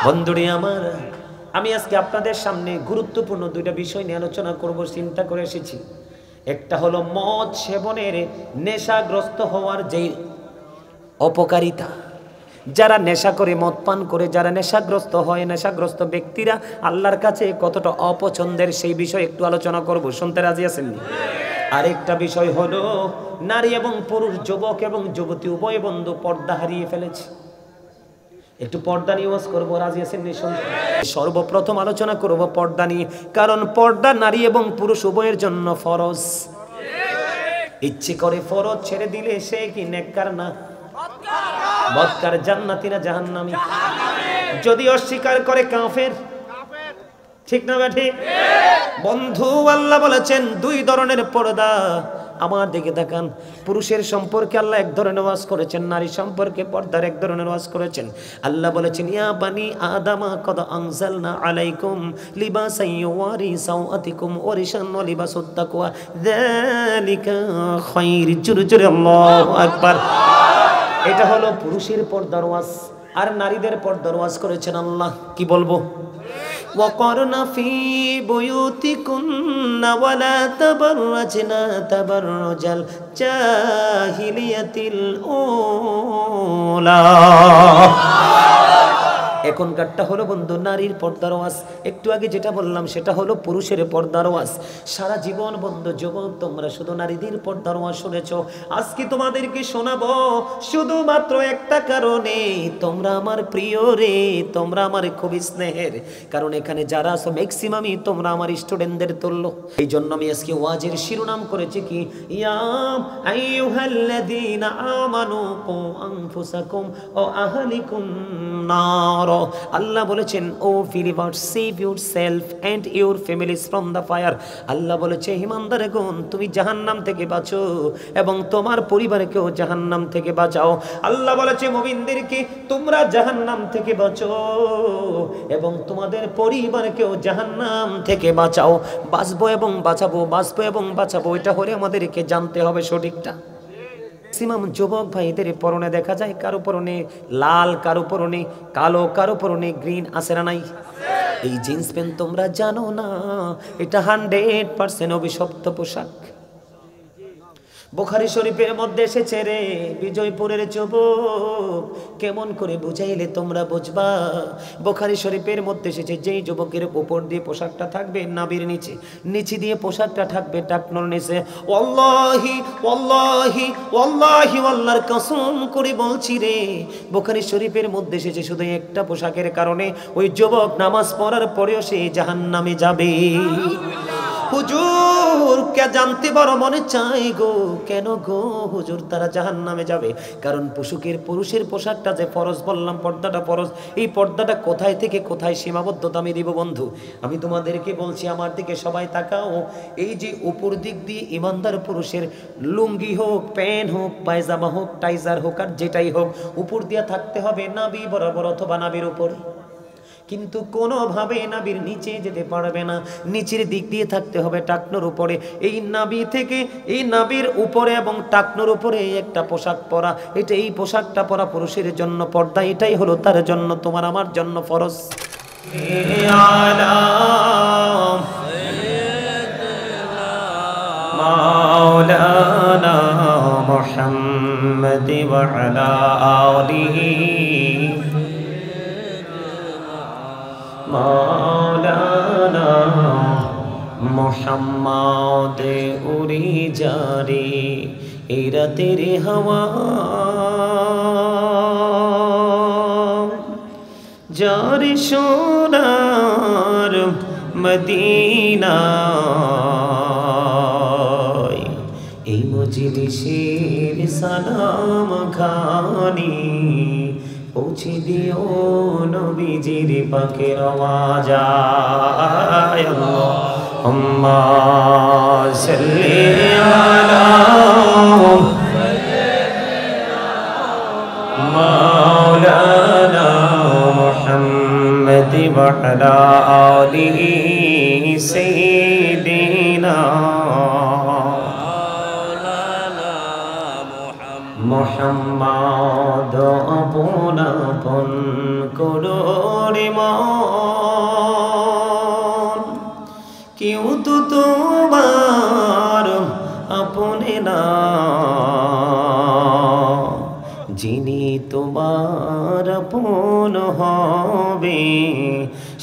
বন্ধুরে আমার, আমি আজকে আপনাদের সামনে গুরুত্বপূর্ণ দুইটা বিষয় নিয়ে আলোচনা করব, চিন্তা করে এসেছি। একটা হলো মদ সেবনের নেশাগ্রস্ত হওয়ার যেই অপকারিতা, যারা নেশা করে মদ পান করে যারা নেশাগ্রস্ত হয়, নেশাগ্রস্ত ব্যক্তিরা আল্লাহর কাছে কতটা অপছন্দের সেই বিষয়ে একটু আলোচনা করব। শুনতে রাজি আছেন? আরেকটা বিষয় হলো নারী এবং পুরুষ, যুবক এবং যুবতী উভয় বন্ধু পর্দা হারিয়ে ফেলেছে। একটু পর্দা নিয়ে ওয়াজ করবো, রাজি আছেন? সর্বপ্রথম আলোচনা করব পর্দা নিয়ে, কারণ পর্দা নারী এবং পুরুষ উভয়ের জন্য ফরজ। ইচ্ছে করে ফরজ ছেড়ে দিলে সে কি নেককার না বদকার, জান্নাতি না জাহান্নামী? যদি অস্বীকার করে কাফের, ঠিক না বেঠি? বন্ধু, আল্লাহ বলেছেন দুই ধরনের পর্দা। আমার দিকে তাকান। পুরুষের সম্পর্কে আল্লাহ এক ধরনের ওয়াজ করেছেন, নারী সম্পর্কে পর্দার এক ধরনের ওয়াজ করেছেন। আল্লাহ বলেছেন ইয়া বানি আদামা কদ আনজালনা আলাইকুম লিবাসান ইউওয়ারি সাওআতিকুম ওয়া রিশান ওয়া লিবাসুত তাকওয়া যালিকা খায়র। জোরে জোরে আল্লাহু আকবার। এটা হলো পুরুষের পর্দার ওয়াজ। আর নারীদের পর্দার ওয়াজ করেছেন আল্লাহ। কি বলবো? وقرن في بيوتكن ولا تبرجن تبرج الجاهلية الأولى। এখনকারটা হলো বন্ধু নারীর পর্দার ওয়াজ। একটু আগে যেটা বললাম সেটা হলো পুরুষের পর্দার ওয়াজ। সারা জীবন বন্ধু যুবক তোমরা শুধু নারীদের পর্দার ওয়াজ শুনেছো। আজকে তোমাদেরকে শোনাবো শুধুমাত্র একটা কারণে, তোমরা আমার প্রিয় রে, তোমরা আমার খুবই স্নেহের। কারণ এখানে যারা আছো ম্যাক্সিমামই তোমরা আমার স্টুডেন্টদের তুল্য। এই জন্য আমি আজকে ওয়াজের শিরোনাম করেছি কি, ইয়া আইয়ুহাল্লাযীনা আমানু কু আনফুসাকুম ওয়া আহলিকুম নার। আল্লাহ বলেছেন O believer, save yourself and your families from the fire. আল্লাহ বলেছে ঈমানদারগণ তুমি জাহান্নাম থেকে বাঁচো এবং তোমার পরিবারকেও জাহান্নাম থেকে বাঁচাও। আল্লাহ বলেছে মুমিনদেরকে তোমরা জাহান্নাম থেকে বাঁচো এবং তোমাদের পরিবারকেও জাহান্নাম থেকে বাঁচাও। বাঁচবো এবং বাঁচাবো, বাঁচবো এবং বাঁচাবো, এটা হলে আমাদেরকে জানতে হবে সঠিকটা। ম্যাক্সিমাম যুবক ভাইদের পরনে দেখা যায় কারো পরনে লাল, কারো পরনে কালো, কারো পরনে গ্রিন, আছে না নাই? এই জিন্স প্যান্ট তোমরা জানো না, এটা 100% অভিশপ্ত পোশাক। বুখারী শরীফের মধ্যে এসেছে রে বিজয়পুরের যুবক, কেমন করে বুঝাইলে তোমরা বুঝবা। বুখারী শরীফের মধ্যে এসেছে যেই যুবকের উপর দিয়ে পোশাকটা থাকবে নাভির নিচে, নিচে দিয়ে পোশাকটা থাকবে টাকনোর নিচে, ওয়াল্লাহি ওয়াল্লাহি ওয়াল্লাহি আল্লাহর কসম করে বলছি রে, বুখারী শরীফের মধ্যে এসেছে শুধু একটা পোশাকের কারণে ওই যুবক নামাজ পড়ার পরেও সে জাহান্নামে যাবে। হুজুর কে জানতে বড় মনে চাই গো, কেন গো হুজুর তারা জাহান্নামে যাবে? কারণ পুরুষের পোশাকটা যে ফরজ বললাম, পর্দাটা ফরজ, এই পর্দাটা কোথায় থেকে কোথায় সীমাবদ্ধতা আমি দিব বন্ধু? আমি তোমাদেরকে বলছি, আমার দিকে সবাই তাকাও। এই যে উপর দিক দিয়ে ইমানদার পুরুষের লুঙ্গি হোক, প্যান্ট হোক, পায়জামা হোক, টাইজার হোক, আর যেটাই হোক, উপর দিয়ে থাকতে হবে নাভি বরাবর অথবা নাভির উপর, কিন্তু কোনোভাবে নাভির নিচে যেতে পারবে না, নিচের দিক দিয়ে থাকতে হবে টাকনোর উপরে। এই নাভি থেকে এই নাভির উপরে এবং টাকনোর উপরে একটা পোশাক পরা, এটা এই পোশাকটা পরা পুরুষের জন্য পর্দা, এটাই হলো তার জন্য তোমার আমার জন্য ফরজ। মাওলানা মুহাম্মদ ওয়া আলা আলিহি মাওলানা মুহাম্মদ উড়ি যারে এই রাতের হাওয়া, যারে সোনার মদিনা, এই মজলিসের সালাম খানি পৌঁছে দিও নবীজির পাকের আওয়াজায়। আল্লাহুম্মা সাল্লি আলা মাওলানা মুহাম্মদ ওয়া আলা আলিহি সাইয়্যিদিনা মুহাম্মদ আপন আপন করো রে বলে মন কেউ তো তোমার আপনে না, যিনি তোমার আপন হবে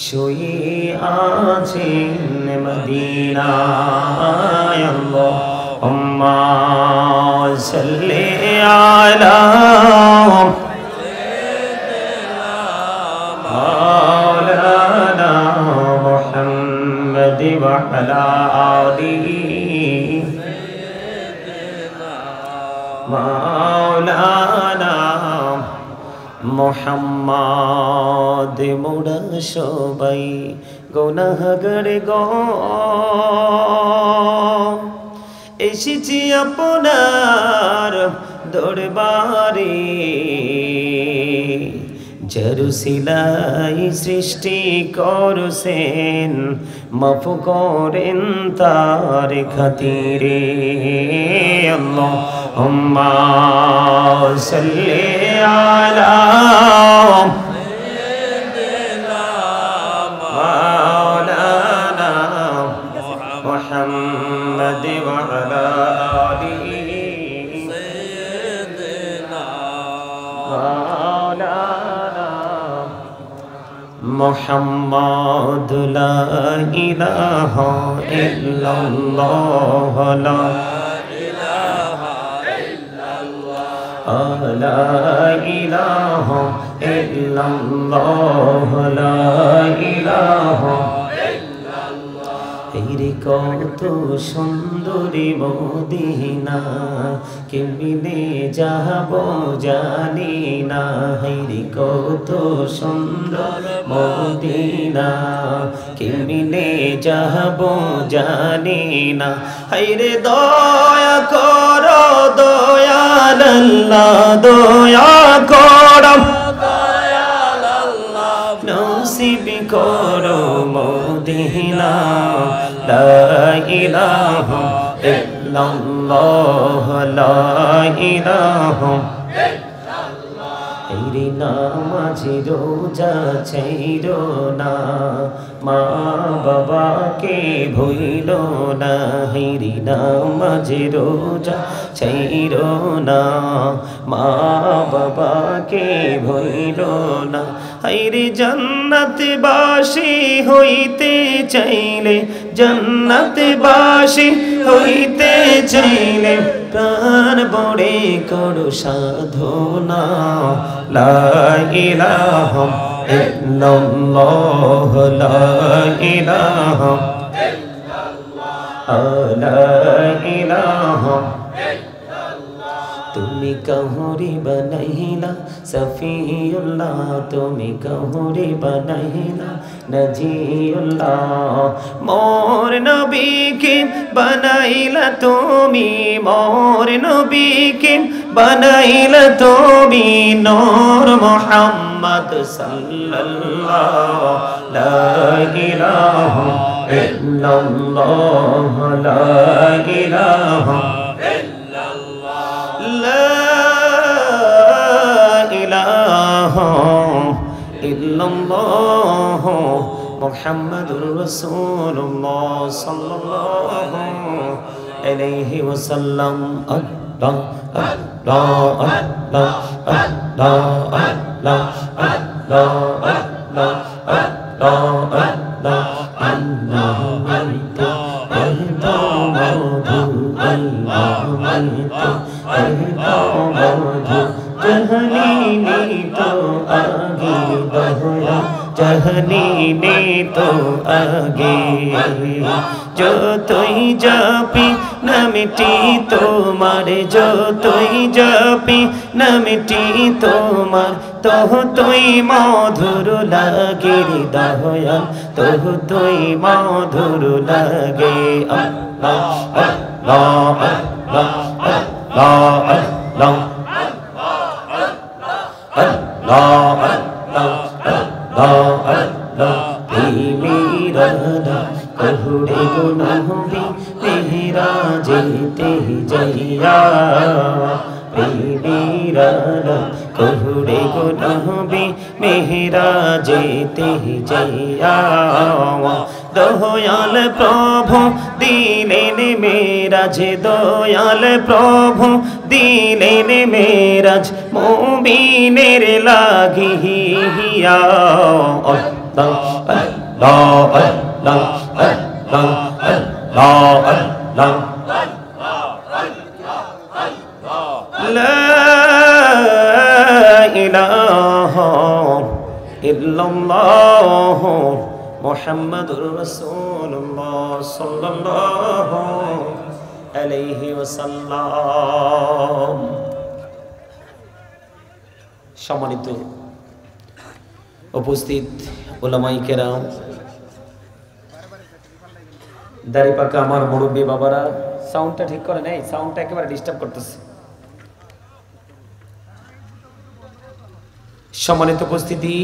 শুয়ে আছেন মদিনায়। আল্লাহুম্মা সাল্লি আলা মাওলানা মুহাম্মদ ওয়া আলা আলিহি মাওলানা মুহাম্মদ। মোরা সবাই গুনাহগার গো, এসেছি আপনার দরবারে, যার সিলাই সৃষ্টি করছেন মাফ করেন তার খাতিরে। আল্লাহুম্মা সাল্লি আলা মাওলানা মুহাম্মদ ওয়া আলা আলিহি মাওলানা মুহাম্মদ। লা ইলাহা ইল্লাল্লাহ লা ইলাহা ইল্লাল্লাহ লা ইলাহা ইল্লাল্লাহ লা ইলাহা রে কত সুন্দরী মদিনা, কেমনে যাব জানি না। রে কত সুন্দর মদিনা, কেমনে যাব জানি না। রে দয়া করো দয়াল আল্লাহ, দয়া করো দয়াল আল্লাহ, নসিব করো মদিনা। লা ইলাহা ইল্লাল্লাহ লা ইলাহা ইল্লাল্লাহ। রে নামাজি রোজা ছাইরো না, মা বাবাকে ভুইলো না। রে নামাজি রোজা ছাইরো না, মা বাবাকে ভুইলো না। রে জান্নাতবাসী হইতে চাইলে, জান্নাতবাসী হইতে চাইলে প্রাণ বড়ে করো সাধনা। লা ইলাহা ইল্লাল্লাহ লা ইলাহা ইল্লাল্লাহ লা ইলাহা। তুমি কাহুরি বানাইলা সফিউল্লাহ, তুমি কাহুরি বানাইলা নজিউল্লাহ। মোর নবীকে বানাইলা তুমি, মোর নবীকে বানাইলা তুমি নূর মুহাম্মদ সাল্লাল্লাহ। লা ইলাহা ইল্লাল্লাহ লা ইলাহা লা ইলাহা ইল্লাল্লাহ মুহাম্মাদুর রাসূলুল্লাহ সাল্লাল্লাহু আলাইহি ওয়াসাল্লাম। আল্লাহ আল্লাহ আল্লাহ আল্লাহ আল্লাহ আল্লাহ আল্লাহ আল্লাহ আল্লাহ আল্লাহ মানতু আল্লাহ মাবুদু আল্লাহ মানতু আল্লাহ মাবুদু। জহনী নে তো আগে দহরা, জহনী নে তো আগে, যতই যাপি নামটি তোমার, যতই যাপি নামটি তোমার, ততই মধুর লাগে দয়াল, ততই মধুর লাগে। আল্লাহ আল্লাহ আল্লাহ আল্লাহ আল্লাহ আল্লাহ আল্লাহ আল্লাহ। মেরা কহুড়ে গুনাহবি তেরা যেতে যাইয়া, মেরা কুহুরে গুনাহবি মেহরাজেতে যাইয়া দয়াল প্রভু দিলেন মেরাজ দয়াল প্রভু দিলেন মেরাজ মুমিনের লাগিয়া আল্লাহ আল্লাহ আল্লাহ আল্লাহ আল্লাহ আল্লাহ লা ইলাহা ইল্লাল্লাহ মুহাম্মাদুর রাসূলুল্লাহ সাল্লাল্লাহু আলাইহি ওয়াসাল্লাম। সম্মানিত উপস্থিত উলামায়ে কেরাম, দাড়ি পাকা আমার মুরব্বী বাবারা, সাউন্ডটা ঠিক করে নেই, সাউন্ডটা একেবারে ডিস্টার্ব করতেছে। সম্মানিত উপস্থিতি,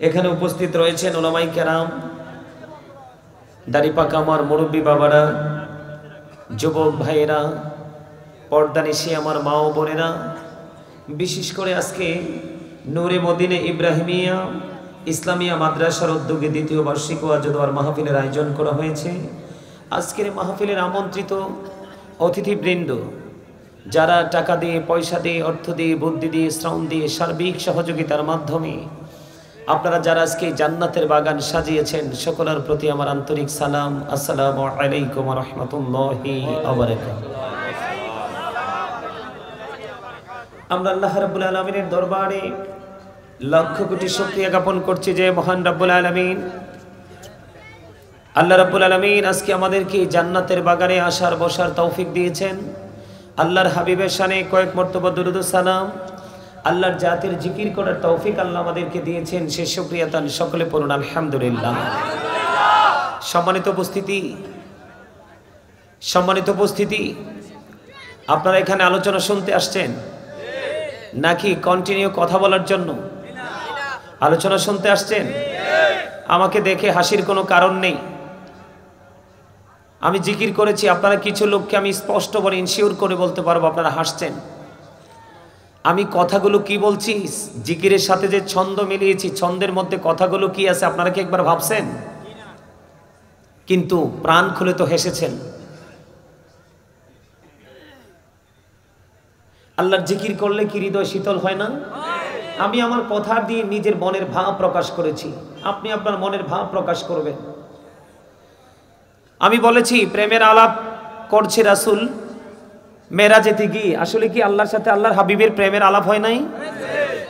এখানে উপস্থিত রয়েছেন উলামায়ে কেরাম, দাড়ি পাকা আমার মুরব্বী বাবারা, যুবক ভাইয়েরা, পর্দানিশী আমার মা ও বোনেরা, বিশেষ করে আজকে নূরে মদিনে ইব্রাহিমিয়া ইসলামিয়া মাদ্রাসার উদ্যোগে দ্বিতীয় বার্ষিক ওয়াজ ও দোয়ার মাহফিলের আয়োজন করা হয়েছে। আজকের মাহফিলের আমন্ত্রিত অতিথিবৃন্দ, যারা টাকা দিয়ে, পয়সা দিয়ে, অর্থ দিয়ে, বুদ্ধি দিয়ে, শ্রম দিয়ে, সার্বিক সহযোগিতার মাধ্যমে আপনারা যারা আজকে জান্নাতের বাগান সাজিয়েছেন, সকলের প্রতি আমার আন্তরিক সালাম। আসসালামু আলাইকুম ওয়া রাহমাতুল্লাহি ওয়া বারাকাতুহু। আমরা আল্লাহ রাব্বুল আলামিনের দরবারে লক্ষ কোটি শুকরিয়া জ্ঞাপন করছি যে মহান রাব্বুল আলামিন, আল্লাহ রাব্বুল আলামিন আজকে আমাদেরকে জান্নাতের বাগানে আসার বসার তৌফিক দিয়েছেন। আল্লাহর হাবিবের শানে কয়েক মর্তবা দুরূদ ও সালাম, আল্লাহর জাতের জিকির করার তৌফিক আল্লাহ আমাদেরকে দিয়েছেন, সে শুকরিয়া তান সকলে পড়ুন আলহামদুলিল্লাহ। সম্মানিত উপস্থিতি, আপনারা এখানে আলোচনা শুনতে আসছেন নাকি কন্টিনিউ কথা বলার জন্য? আলোচনা শুনতে আসছেন? আমাকে দেখে হাসির কোনো কারণ নেই। আমি জিকির করেছি, আপনারা কিছু লোককে আমি স্পষ্ট বলে ইনশিওর করে বলতে পারবো আপনারা হাসছেন। আমি কথাগুলো কি বলছি, জিকিরের সাথে যে ছন্দ মিলিয়েছি, ছন্দের মধ্যে কথাগুলো কি আছে আপনারা কি একবার ভাবছেন? কিন্তু প্রাণ খুলে তো হেসেছেন। আল্লাহর জিকির করলে কি হৃদয় শীতল হয় না? আমি আমার কথা দিয়ে নিজের মনের ভাব প্রকাশ করেছি, আপনি আপনার মনের ভাব প্রকাশ করবেন। আমি বলেছি প্রেমের আলাপ করছে রাসূল মেরাজেতে গিয়ে, আসলে কি আল্লাহর সাথে আল্লাহর হাবিবের প্রেমের আলাপ হয় নাই?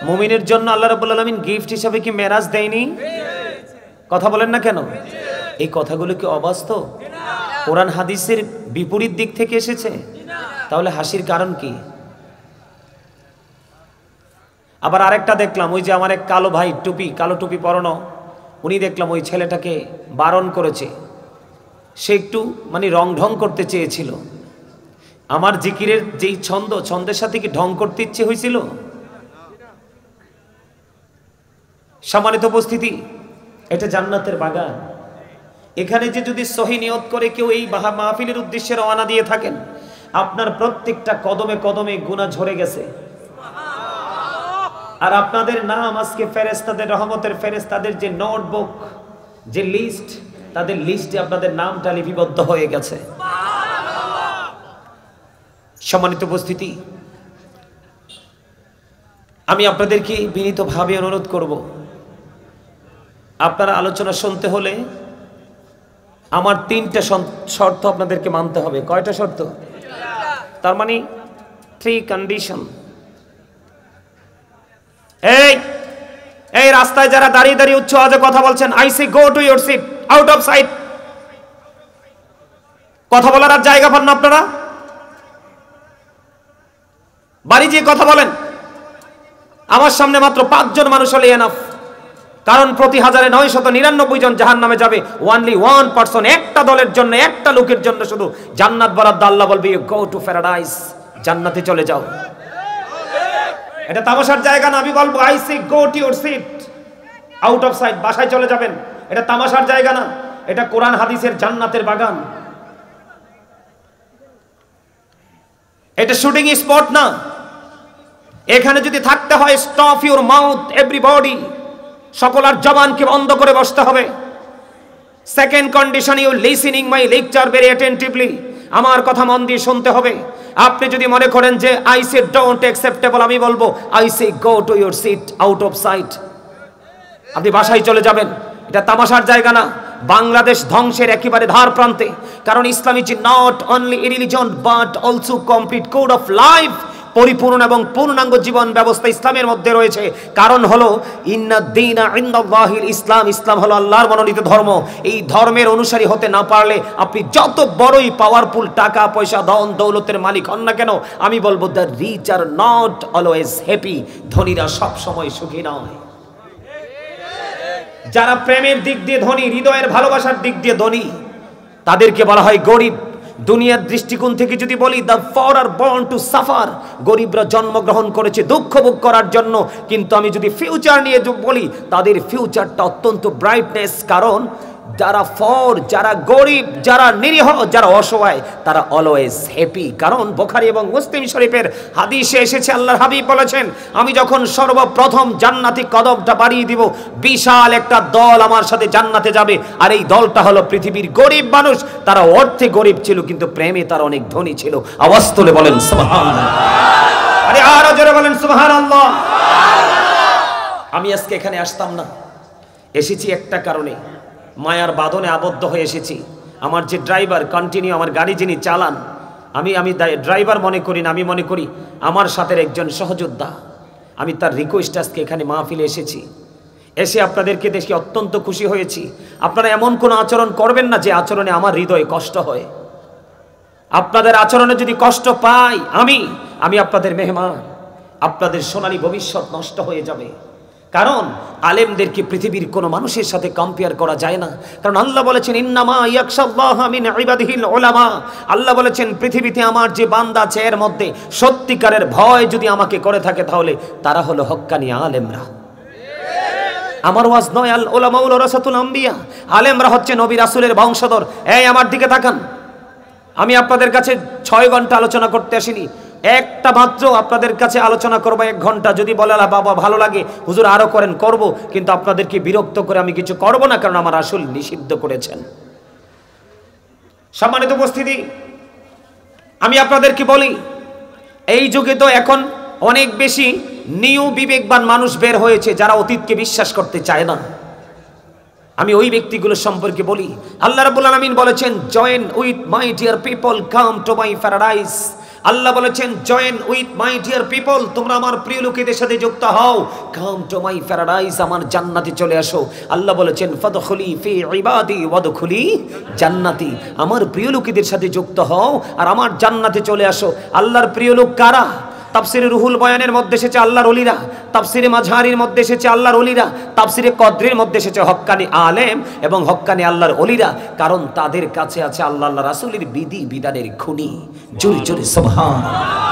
মুমিনের জন্য আল্লাহ রাব্বুল আলামিন গিফট হিসেবে কি মেরাজ দেয়নি? কথা বলেন না কেন? এই কথাগুলো কি অবাস্তব? কোরআন হাদিসের বিপরীত দিক থেকে এসেছে? তাহলে হাসির কারণ কি? আবার আরেকটা দেখলাম, ওই যে আমার এক কালো ভাই, কালো টুপি পরানো, উনি দেখলাম ওই ছেলেটাকে বারণ করেছে, সে একটু মানে রং ঢং করতে চেয়েছিল। আমার জিকিরের যেই ছন্দের সাথে কি ঢং করতে ইচ্ছে হয়েছিল? সম্মানিত উপস্থিতি, এটা জান্নাতের বাগান। এখানে যে যদি সহি নিয়ত করে কেউ এই মাহফিলের উদ্দেশ্যে রওনা দিয়ে থাকেন, আপনার প্রত্যেকটা কদমে কদমে গুনাহ ঝরে গেছে। আর আপনাদের নাম আজকে ফেরেশতাদের, রহমতের ফেরেশতাদের যে নোটবুক, যে লিস্ট, তাদের লিস্টে আপনাদের নামটা লিপিবদ্ধ হয়ে গেছে। সম্মানিত উপস্থিতি, আমি আপনাদেরকে বিনীতভাবে অনুরোধ করব, আপনারা আলোচনা শুনতে হলে আমার 3টা শর্ত আপনাদেরকে মানতে হবে। কয়টা শর্ত? তার মানে 3 কন্ডিশন। এই রাস্তায় যারা দাঁড়িয়ে দাঁড়িয়ে উচ্চ আওয়াজে কথা বলছেন, I say go to your seat, out of sight. কথা বলার আর জায়গা পান না আপনারা? বাড়ি যেয়ে কথা বলেন। আমার সামনে মাত্র 5 জন মানুষ হলে এনাফ, কারণ প্রতি 1999 জন জাহান্নামে যাবে। ওনলি 1 পারসন, একটা দলের জন্য, একটা লোকের জন্য শুধু জান্নাত বরাদ্দ। আল্লাহ বলবে ইউ গো টু প্যারাডাইস, জান্নাতে চলে যাও। এটা তামাশার জায়গা না। আমি বলবো I say go to your seat, out of sight, বাসায় চলে যাবেন। এটা তামাশার জায়গা না, এটা কোরআন হাদিসের জান্নাতের বাগান। এটা শুটিং স্পট না। এখানে যদি থাকতে হয়, স্টপ ইউর মাউথ এভরিবডি, সকলের জবানকে বন্ধ করে বসতে হবে। Second condition, you listening my lecture very attentively, আমার কথা মন দিয়ে শুনতে হবে। আপনি যদি মনে করেন যে আই সে ডোন্ট অ্যাকসেপ্টেবল, আমি বলবো I say go to your seat out of sight, আপনি বাসায় চলে যাবেন। এটা তামাশার জায়গা না, বাংলাদেশ ধ্বংসের একেবারে ধার প্রান্তে। কারণ Islam is not only a religion but also complete code of life, পরিপূর্ণ এবং পূর্ণাঙ্গ জীবন ব্যবস্থা ইসলামের মধ্যে রয়েছে। কারণ হলো ইন্নাদ-দীনা ইনদাল্লাহিল ইসলাম, ইসলাম হলো আল্লাহর মনোনীত ধর্ম। এই ধর্মের অনুসারী হতে না পারলে আপনি যত বড়ই পাওয়ারফুল, টাকা পয়সা ধন দৌলতের মালিক হন না কেন, আমি বলবো the rich are not always happy, ধনীরা সব সময় সুখী নয়। যারা প্রেমের দিক দিয়ে ধনী, হৃদয়ের ভালোবাসার দিক দিয়ে ধনী, তাদেরকে বলা হয় গরিব। দুনিয়ার দৃষ্টিকোণ থেকে যদি বলি, the for are born to suffer, গরিবরা জন্মগ্রহণ করেছে দুঃখ ভোগ করার জন্য। কিন্তু আমি যদি ফিউচার নিয়ে বলি, তাদের ফিউচারটা অত্যন্ত ব্রাইটনেস। কারণ যারা ফর, যারা গরিব, যারা নিরীহ, যারা অসহায়, তারা অলওয়েজ হ্যাপি। কারণ বুখারী এবং মুসলিম শরীফের হাদিসে এসেছে, আল্লাহর হাবিব বলেছেন, আমি যখন সর্বপ্রথম জান্নাতি কদমটা বাড়িয়ে দিব, বিশাল একটা দল আমার সাথে জান্নাতে যাবে। আর এই দলটা হলো পৃথিবীর গরিব মানুষ। তারা অর্থে গরিব ছিল, কিন্তু প্রেমে তারা অনেক ধনী ছিল। আওয়াজ তুলে বলেন সুবহানাল্লাহ। আরে আরো জোরে বলেন সুবহানাল্লাহ। আমি আজকে এখানে আসতাম না, এসেছি একটা কারণে, মায়ার বাঁধনে আবদ্ধ হয়ে এসেছি। আমার যে ড্রাইভার, কন্টিনিউ আমার গাড়ি যিনি চালান, আমি ড্রাইভার মনে করি না, আমি মনে করি আমার সাথে একজন সহযোদ্ধা। আমি তার রিকোয়েস্ট আজকে এখানে মাহফিলে এসেছি। এসে আপনাদেরকে দেখে অত্যন্ত খুশি হয়েছি। আপনারা এমন কোনো আচরণ করবেন না যে আচরণে আমার হৃদয়ে কষ্ট হয়। আপনাদের আচরণে যদি কষ্ট পাই আমি আপনাদের মেহমান, আপনাদের সোনালী ভবিষ্যৎ নষ্ট হয়ে যাবে। কারণ আলেমদেরকে পৃথিবীর কোনো মানুষের সাথে কম্পেয়ার করা যায় না। কারণ আল্লাহ বলেছেন, ইন্নামা ইয়াখশাল্লাহা মিন ইবাদিহিল উলামা, আল্লাহ বলেছেন পৃথিবীতে আমার যে বান্দা আছে এর মধ্যে সত্যিকারের ভয় যদি আমাকে করে থাকে, তাহলে তারা হলো হক্কানি আলেমরা। আমার ওয়াজ নয়, আল উলামা ওয়ারাসাতুল আম্বিয়া, আলেমরা হচ্ছে নবী রাসূলের বংশধর। এই আমার দিকে তাকান, আমি আপনাদের কাছে 6 ঘন্টা আলোচনা করতে আসিনি, একটা মাত্র আপনাদের কাছে আলোচনা করবো 1 ঘন্টা। যদি বলে বাবা ভালো লাগে হুজুর আরো করেন, করব, কিন্তু আপনাদেরকে বিরক্ত করে আমি কিছু করব না, কারণ আমার রাসূল নিষিদ্ধ করেছেন। সম্মানিত উপস্থিতি, আমি আপনাদেরকে বলি, এই যুগে তো এখন অনেক বেশি নিউ বিবেকবান মানুষ বের হয়েছে, যারা অতীতকে বিশ্বাস করতে চায় না। আমি ওই ব্যক্তিগুলোর সম্পর্কে বলি। আল্লাহ রাব্বুল আলামিন বলেছেন, join with my dear people, come to my paradise. আল্লাহ বলেছেন, join with my dear people, তোমরা আমার প্রিয় লোকেদের সাথে যুক্ত হও, কাম টু মাই প্যারাডাইস, আমার জান্নাতে চলে আসো। আল্লাহ বলেছেন, ফাদখুলি ফি ইবাদি ওয়াদখুলি জান্নাতি, আমার প্রিয় লোকেদের সাথে যুক্ত হও আর আমার জান্নাতে চলে আসো। আল্লাহর প্রিয় লোক কারা? তাফসিরে রুহুল বয়ানের মধ্যে এসেছে আল্লাহর ওলিরা, তাফসিরে মাঝহারির মধ্যে এসেছে আল্লাহর ওলিরা, তাফসিরে কদরের মধ্যে এসেছে হক্কানি আলেম এবং হক্কানি আল্লাহর ওলিরা। কারণ তাদের কাছে আছে আল্লাহ রাসূলের বিধি বিধানের খনি। জোরে জোরে সুবহানাল্লাহ।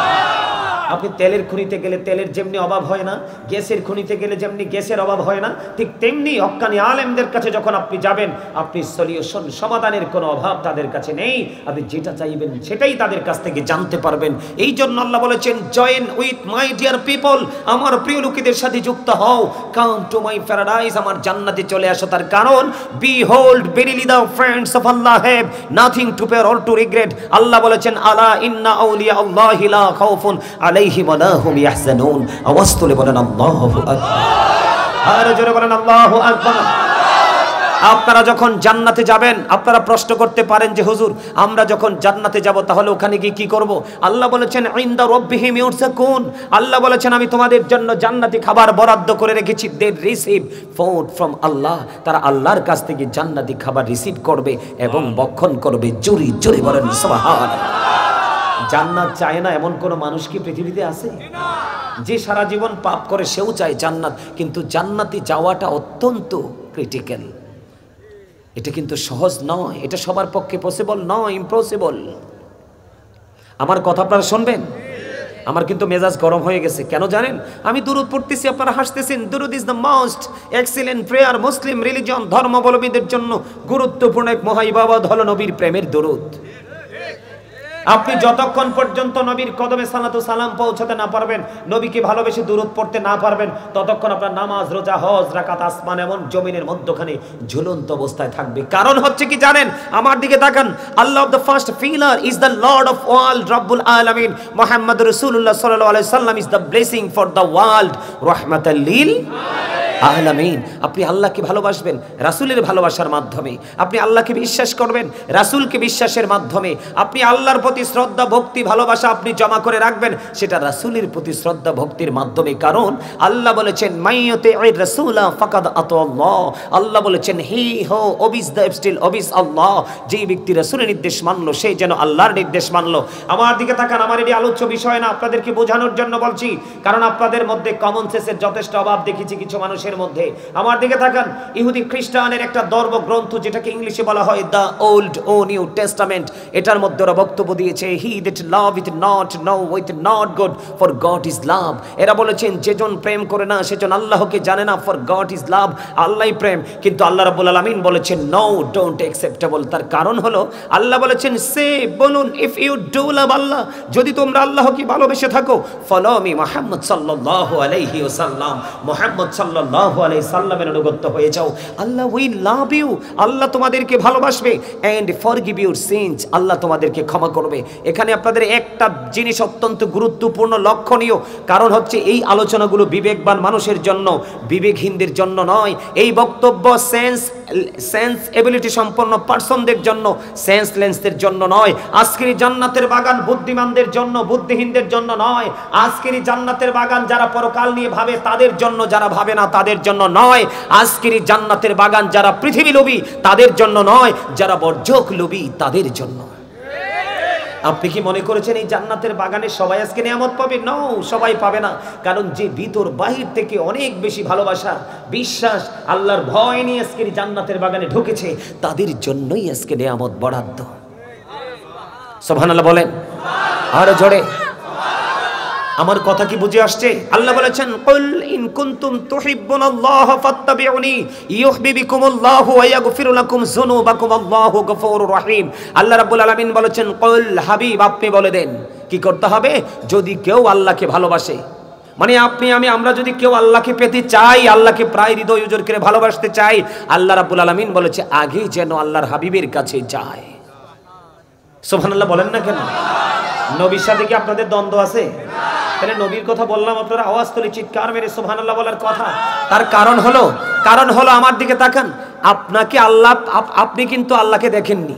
আপনি তেলের খনিতে গেলে তেলের যেমনি অভাব হয় না, গ্যাসের খনিতে গেলে যেমনি গ্যাসের অভাব হয় না, ঠিক তেমনি হক্কানি আলেমদের কাছে যখন আপনি যাবেন, আপনি সলিউশন, সমাধানের কোনো অভাব তাদের কাছে নেই। আপনি যেটা চাইবেন সেটাই তাদের কাছ থেকে জানতে পারবেন। এই জন্য আল্লাহ বলেছেন, join with my dear people, আমার প্রিয় লোকেদের সাথে যুক্ত হও, কাম টু মাই প্যারাডাইস, আমার জান্নাতে চলে আসো। তার কারণ, behold verily the friends of Allah have nothing to fear or to regret. আল্লাহ বলেছেন, আলা ইন্না আউলিয়া আল্লাহি লা খাউফুন আলাইহিম ওয়া লা হুম ইয়াহজানুন। আওয়াজ তুলে বলেন আল্লাহু আকবার। আর জোরে বলেন আল্লাহু আকবার। আপনারা যখন জান্নাতে যাবেন, আপনারা প্রশ্ন করতে পারেন যে হুজুর, আমরা যখন জান্নাতে যাব তাহলে ওখানে গিয়ে কি করব? আল্লাহ বলেছেন, ইনদা রাব্বিহিম ইউরযাকুন, আল্লাহ বলেছেন আমি তোমাদের জন্য জান্নাতি খাবার বরাদ্দ করে রেখেছি। দে রিসিভ ফুড ফ্রম আল্লাহ, তারা আল্লাহর কাছ থেকে জান্নাতি খাবার রিসিভ করবে এবং ভক্ষণ করবে। জোরে জোরে বলেন সুবহানাল্লাহ। জান্নাত চায় না এমন কোন মানুষ কি পৃথিবীতে আছে? যে সারা জীবন পাপ করে সেও চায় জান্নাত, কিন্তু জান্নাতে যাওয়াটা অত্যন্ত ক্রিটিক্যাল। এটা কিন্তু সহজ নয়, এটা সবার পক্ষে পসিবল নয়, ইম্পসিবল। আমার কথা আপনারা শুনবেন? আমার কিন্তু মেজাজ গরম হয়ে গেছে। কেন জানেন? আমি দুরূদ পড়তেছি, আপনারা হাসতেছেন। দুরূদ is the most excellent prayer Muslim religion, ধর্মাবলম্বীদের জন্য গুরুত্বপূর্ণ এক মহা ইবাদত হলো নবীর প্রেমের দুরূদ। আপনি যতক্ষণ পর্যন্ত নবীর কদমে সালাতু সালাম পৌঁছাতে না পারবেন, নবীকে ভালোবেসে দুরূদ পড়তে না পারবেন, ততক্ষণ আপনার নামাজ, রোজা, হজ, রাকাত আসমান এবং জমিনের মধ্যখানে ঝুলন্ত অবস্থায় থাকবে। কারণ হচ্ছে কি জানেন? আমার দিকে তাকান। Allah of the first pillar is the lord of world, রব্বুল আলামিন। মুহাম্মদ রাসূলুল্লাহ সাল্লাল্লাহু আলাইহি সাল্লাম is the blessing for the world, রাহমাতাল লিল আলামিন। আপনি আল্লাহকে ভালোবাসবেন রাসূলের ভালোবাসার মাধ্যমে, আপনি আল্লাহকে বিশ্বাস করবেন রাসূলকে বিশ্বাসের মাধ্যমে, আপনি আল্লাহর প্রতি শ্রদ্ধা, ভক্তি, ভালোবাসা আপনি জমা করে রাখবেন সেটা রাসূলের প্রতি শ্রদ্ধা, ভক্তির মাধ্যমে। কারণ আল্লাহ বলেছেন মাইয়ুতি'ir রাসূলা ফাকাদ আতাল্লাহ। আল্লাহ বলেছেন হি হো ওবিস দ্য স্টিল ওবিস আল্লাহ। যেই ব্যক্তি রাসূলের নির্দেশ মানলো সেই যেন আল্লাহর নির্দেশ মানলো। আমার দিকে তাকান, আমার এটি আলোচ্য বিষয় না, আপনাদেরকে বোঝানোর জন্য বলছি। কারণ আপনাদের মধ্যে কমন সেন্সের যথেষ্ট অভাব দেখেছি কিছু মানুষের মধ্যে। আমার দিকে তাকান, ইহুদি খ্রিস্টানের একটা ধর্মগ্রন্থ যেটাকে ইংলিশে বলা হয় দ্য ওল্ড ও নিউ টেস্টামেন্ট, এটার মধ্যে ওরা বক্তব্য দিয়েছে he that love it not know with not good for God is love. এরা বলেছেন যেজন প্রেম করে না সেজন আল্লাহকে জানে না, ফর গড ইজ লাভ, আল্লাহই প্রেম। কিন্তু আল্লাহ রাব্বুল আলামিন বলেছেন নো, ডোন্ট অ্যাকসেপ্টেবল। তার কারণ হলো আল্লাহ বলেছেন সে বলুন ইফ ইউ ডু লাভ আল্লাহ, যদি তোমরা আল্লাহকে ভালোবেসে থাকো, ফলো মি মুহাম্মদ সাল্লাল্লাহু আলাইহি ওয়াসাল্লাম, মুহাম্মদ সাল্লাল্লাহু আলাইহি সাল্লামের অনুগত হয়ে যাও। আল্লাহ উইল লাভ ইউ, আল্লাহ তোমাদেরকে ভালোবাসবে, এন্ড ফরগিভ ইউর সিনস, আল্লাহ তোমাদেরকে ক্ষমা করবে। এখানে আপনাদের একটা জিনিস অত্যন্ত গুরুত্বপূর্ণ, লক্ষণীয়, কারণ হচ্ছে এই আলোচনাগুলো বিবেকবান মানুষের জন্য, বিবেকহীনদের জন্য নয়। এই বক্তব্য সেন্স এবিলিটি সম্পন্ন পার্সনদের জন্য, সেন্সলেসদের জন্য নয়। আজকের জান্নাতের বাগান বুদ্ধিমানদের জন্য, বুদ্ধিহীনদের জন্য নয়। আজকের জান্নাতের বাগান যারা পরকাল নিয়ে ভাবে তাদের জন্য, যারা ভাবে না তাদের জন্য নয়। আজকের জান্নাতের বাগান যারা পৃথিবী লোভী তাদের জন্য নয়, যারা বর্জক লোভী তাদের জন্য। আপনি কি মনে করেছেন এই জান্নাতের বাগানে সবাই আজকে নিয়ামত পাবে? নো, সবাই পাবে না। কারণ যে ভিতর বাহির থেকে অনেক বেশি ভালোবাসা, বিশ্বাস, আল্লাহর ভয় নিয়ে আজকের জান্নাতের বাগানে ঢুকেছে, তাদের জন্যই আজকে নিয়ামত বরাদ্দ। সুবহানাল্লাহ বলেন আরো জোরে। আমার কথা কি বুঝে আসছে? আল্লাহ বলেছেন কুল ইন কুনতুম তুহিব্বুনাল্লাহ ফাত্তাবিউনি ইউহিব্বুকুমুল্লাহু ওয়া ইয়াগফির লাকুম যুনুবাকুম আল্লাহু গফুরুর রহিম। আল্লাহ রাব্বুল আলামিন বলেছেন কুল, হাবিব আপনি বলে দেন কি করতে হবে। যদি কেউ আল্লাহকে ভালোবাসে, মানে আপনি আমি আমরা যদি কেউ আল্লাহকে পেতে চাই, আল্লাহকে প্রায় হৃদয় উজাড় করে ভালোবাসতে চাই, আল্লাহ রাব্বুল আলামিন বলেছে আগে যেন আল্লাহর হাবিবের কাছে যায়। সুবহানাল্লাহ বলেন না কেন? নবীর সাথে কি আপনাদের দ্বন্দ্ব আছে? তাহলে নবীর কথা বললাম, আপনারা আওয়াজ তুলে চিৎকার মেরে সুবহানাল্লাহ বলার কথা। তার কারণ হলো আমার দিকে তাকান, আপনাকে আল্লাহ, আপনি কিন্তু আল্লাহকে দেখেননি,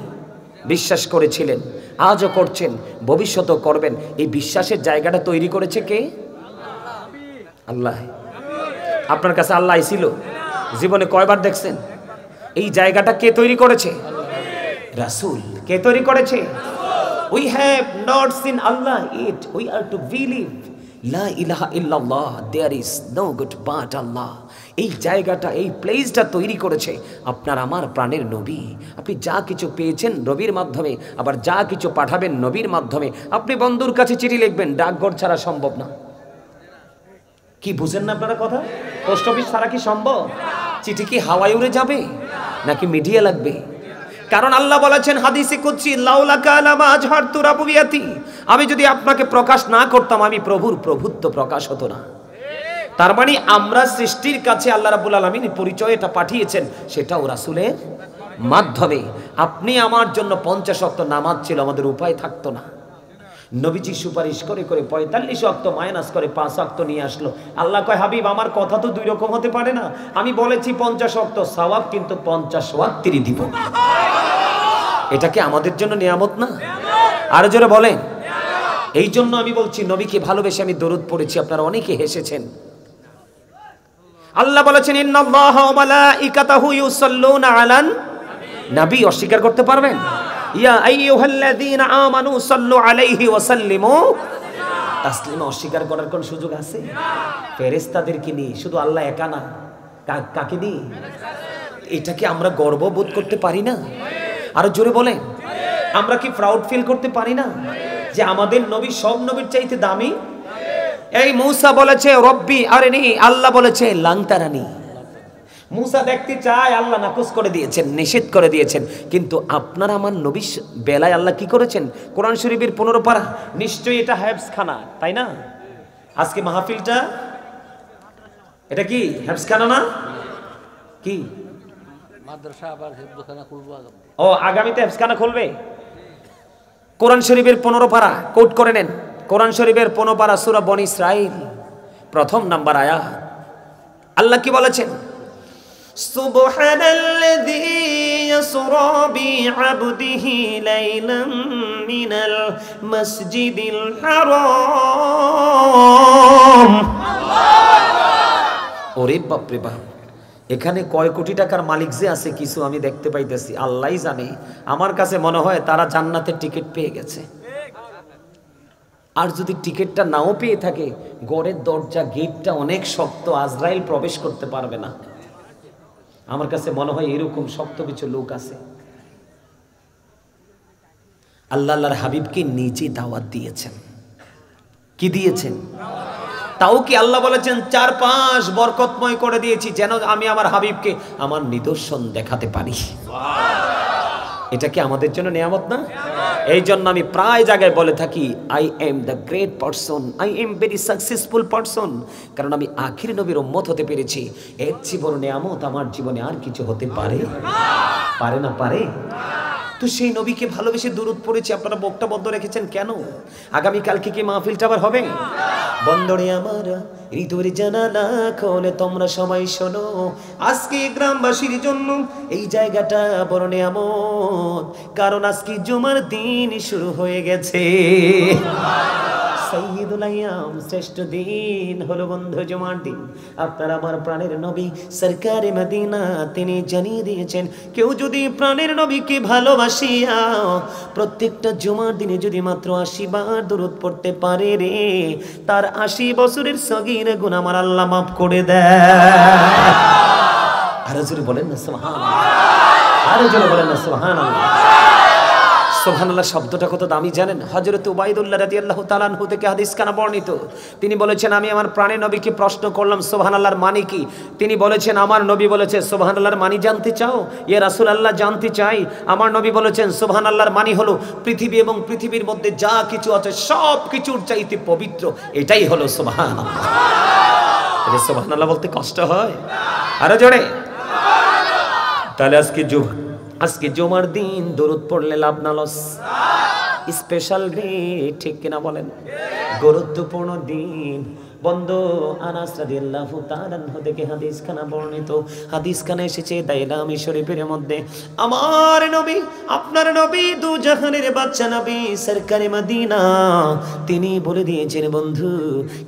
বিশ্বাস করেছিলেন, আজও করছেন, ভবিষ্যতেও করবেন। এই বিশ্বাসের জায়গাটা তৈরি করেছে কে? আল্লাহ। আপনার কাছে আল্লাহ আইছিল? জীবনে কয়বার দেখছেন? এই জায়গাটা কে তৈরি করেছে? রাসূল। কে তৈরি করেছে? We have not seen Allah yet. We are to believe La ilaha illallah, there is no good but Allah. এই জায়গাটা, এই প্লেসটা তৈরি করেছে আপনার আমার প্রাণের নবী। আপনি যা কিছু পেয়েছেন নবীর মাধ্যমে, আবার যা কিছু পাঠাবেন নবীর মাধ্যমে। আপনি বন্ধুর কাছে চিঠি লিখবেন, ডাকঘর ছাড়া সম্ভব না। কি বুঝেন না আপনারা কথা? পোস্ট অফিস ছাড়া কি সম্ভব? চিঠি কি হাওয়ায় উড়ে যাবে নাকি মিডিয়া লাগবে? কারণ আল্লাহ বলেছেন হাদিসে কুদসি লাউলাকা লামা আজহারতু রাবুবিয়াতি, আমি যদি আপনাকে প্রকাশ না করতাম আমি প্রভুর প্রভুত্ব প্রকাশ হতো না। তার মানে আমরা সৃষ্টির কাছে আল্লাহ রাব্বুল আলামিন পরিচয় এটা পাঠিয়েছেন, সেটাও রাসূলের মাধ্যমে। আপনি আমার জন্য 50 ওয়াক্ত নামাজ ছিল, আমাদের উপায় থাকতো না। নবীজি সুপারিশ করে করে 45 ওয়াক্ত মাইনাস করে 5 ওয়াক্ত নিয়ে আসলো। আল্লাহ কয় হাবিব আমার কথা তো দুই রকম হতে পারে না, আমি বলেছি 50 ওয়াক্ত সওয়াব, কিন্তু 50 ওয়াক্তেরই দিব। এটা কি আমাদের জন্য নিয়ামত না? আর জোরে বলেন। এই জন্য আমি বলছি নবীকে ভালোবেসে আমি দরুদ পড়েছি, আপনারা অনেকে হেসেছেন। আল্লাহ বলেছেন ইন্নাল্লাহা ওয়া মালাইকাতাহু ইউসাল্লুনা আলান নবী। অস্বীকার করতে পারবেন? ইয়া আইয়ুহাল্লাযীনা আমানু সাল্লু আলাইহি ওয়া সাল্লিমু তাসলিমা। অস্বীকার করার কোন সুযোগ আছে? ফেরেশতাদেরকে নিয়ে, শুধু আল্লাহ একা না, কাকে নিয়ে? এটাকে আমরা গর্ববোধ করতে পারি না? আরো জোরে বলেন। আমরা কি প্রাউড ফিল করতে পারি না যে আমাদের নবী সব নবীর চাইতে দামি? এই মূসা বলেছে রব্বি আরিনি, আল্লাহ বলেছে লাং তারানি। মুসা দেখতে চায়, আল্লাহ নাকচ করে দিয়েছেন, নিষেধ করে দিয়েছেন। কিন্তু আপনারা আমার নবী বেলায় আল্লাহ কি করেছেন? কোরআন শরীফের 15 পারা, নিশ্চয়ই এটা হেফজখানা, তাই না? আজকে মাহফিলটা এটা কি হেফজখানা না? কি মাদ্রাসা আবার হেফজখানা খুলবো আগামী। ও আগামীতে হেফজখানা খুলবে। কোরআন শরীফের 15 পারা কোট করে নেন। কোরআন শরীফের 15 পারা সূরা বনী ইসরাঈল প্রথম নাম্বার আয়াত। আল্লাহ কি বলেছেন? সুবহানাল্লাযী ইয়াসরা বি'আবদিহি লাইলাম মিনাল মাসজিদিল হারাম। ওরে বাপ রে বাপ, এখানে কয় কোটি টাকার মালিক যে আছে কিছু আমি দেখতে পাইতেছি, আল্লাহই জানে। আমার কাছে মনে হয় তারা জান্নাতের টিকিট পেয়ে গেছে। আর যদি টিকিটটা নাও পেয়ে থাকে, গড়ের দরজা গেটটা অনেক শক্ত, আজরাইল প্রবেশ করতে পারবে না। আমার কাছে মনে হয় এরকম শক্ত কিছু লোক আছে। আল্লাহ আল্লাহর হাবিবকে নিজে দাওয়াত দিয়েছেন। কি দিয়েছেন? তাও কি আল্লাহ বলেছেন 4-5 বরকতময় করে দিয়েছি যেন আমি আমার হাবিবকে আমার নিদর্শন দেখাতে পারি। এটা কি আমাদের জন্য নিয়ামত না? এই জন্য আমি প্রায় জায়গায় বলে থাকি, I am the great person, I am very successful person. কারণ আমি আখির নবীর উম্মত হতে পেরেছি। এর চেয়ে বড় নিয়ামত আমার জীবনে আর কিছু হতে পারে? পারে না? পারে। তো সেই নবীকে ভালোবেসে দুরূদ পড়েছি। আপনারা বক্তা বন্ধ রেখেছেন কেন? আগামীকালকে কি মাহফিলটা আবার হবে? বন্দরে আমার হৃদয়ের জানালা খোলে, তোমরা সবাই শোনো। আজকে গ্রামবাসীর জন্য এই জায়গাটা বড় নিয়ামত, কারণ আজকে জুমার দিন শুরু হয়ে গেছে। সাইয়্যিদুল আইয়াম, শ্রেষ্ঠ দিন হলো বন্ধু জুমার দিন। আপনারা আমার প্রাণের নবী সরকারে মদিনা তিনি জানিয়ে দিয়েছেন, কেউ যদি প্রাণের নবীকে ভালোবাসিয়া প্রত্যেকটা জুমার দিনে যদি মাত্র 80 বার দরুদ পড়তে পারে রে, তার 80 বছরের সগীরা গুনাহ আমার আল্লাহ মাফ করে দেয়। আরো জোরে বলেন না সুবহানাল্লাহ, আরো জোরে বলেন না সুবহানাল্লাহ। সুবহানাল্লাহ শব্দটা কত দামি জানেন? হযরত উবাইদুল্লাহ রাদিয়াল্লাহু তাআলা আনহু থেকে হাদিস কানা বর্ণিত। তিনি বলেছেন, আমি আমার প্রাণের নবীকে প্রশ্ন করলাম সুবহানাল্লাহর মানে কি? তিনি বলেছেন, আমার নবী বলেছে সুবহানাল্লাহর মানে জানতে চাও? ইয়া রাসূলুল্লাহ জানতে চাই। আমার নবী বলেছেন সুবহানাল্লাহর মানে হলো পৃথিবী এবং পৃথিবীর মধ্যে যা কিছু আছে সব কিছুর চাইতে পবিত্র, এটাই হলো সুবহানাল্লাহ। তাহলে সুবহানাল্লাহ বলতে কষ্ট হয়? আরো জোরে। তাহলে আজকে জুমার দিন দরুদ পড়লে লাভ না লস? স্পেশাল ডে, ঠিক কিনা বলেন? গুরুত্বপূর্ণ দিন। বন্ধু আনাস রাদিয়াল্লাহু তাআলা আনহু থেকে হাদিস খানা বর্ণিত। হাদিস খানা এসেছে দাইলামি শরীফের মধ্যে। আমার নবী, আপনার নবী, দু জাহানের বাদশা নবী সরকারে মদিনা তিনি বলে দিয়েছেন, বন্ধু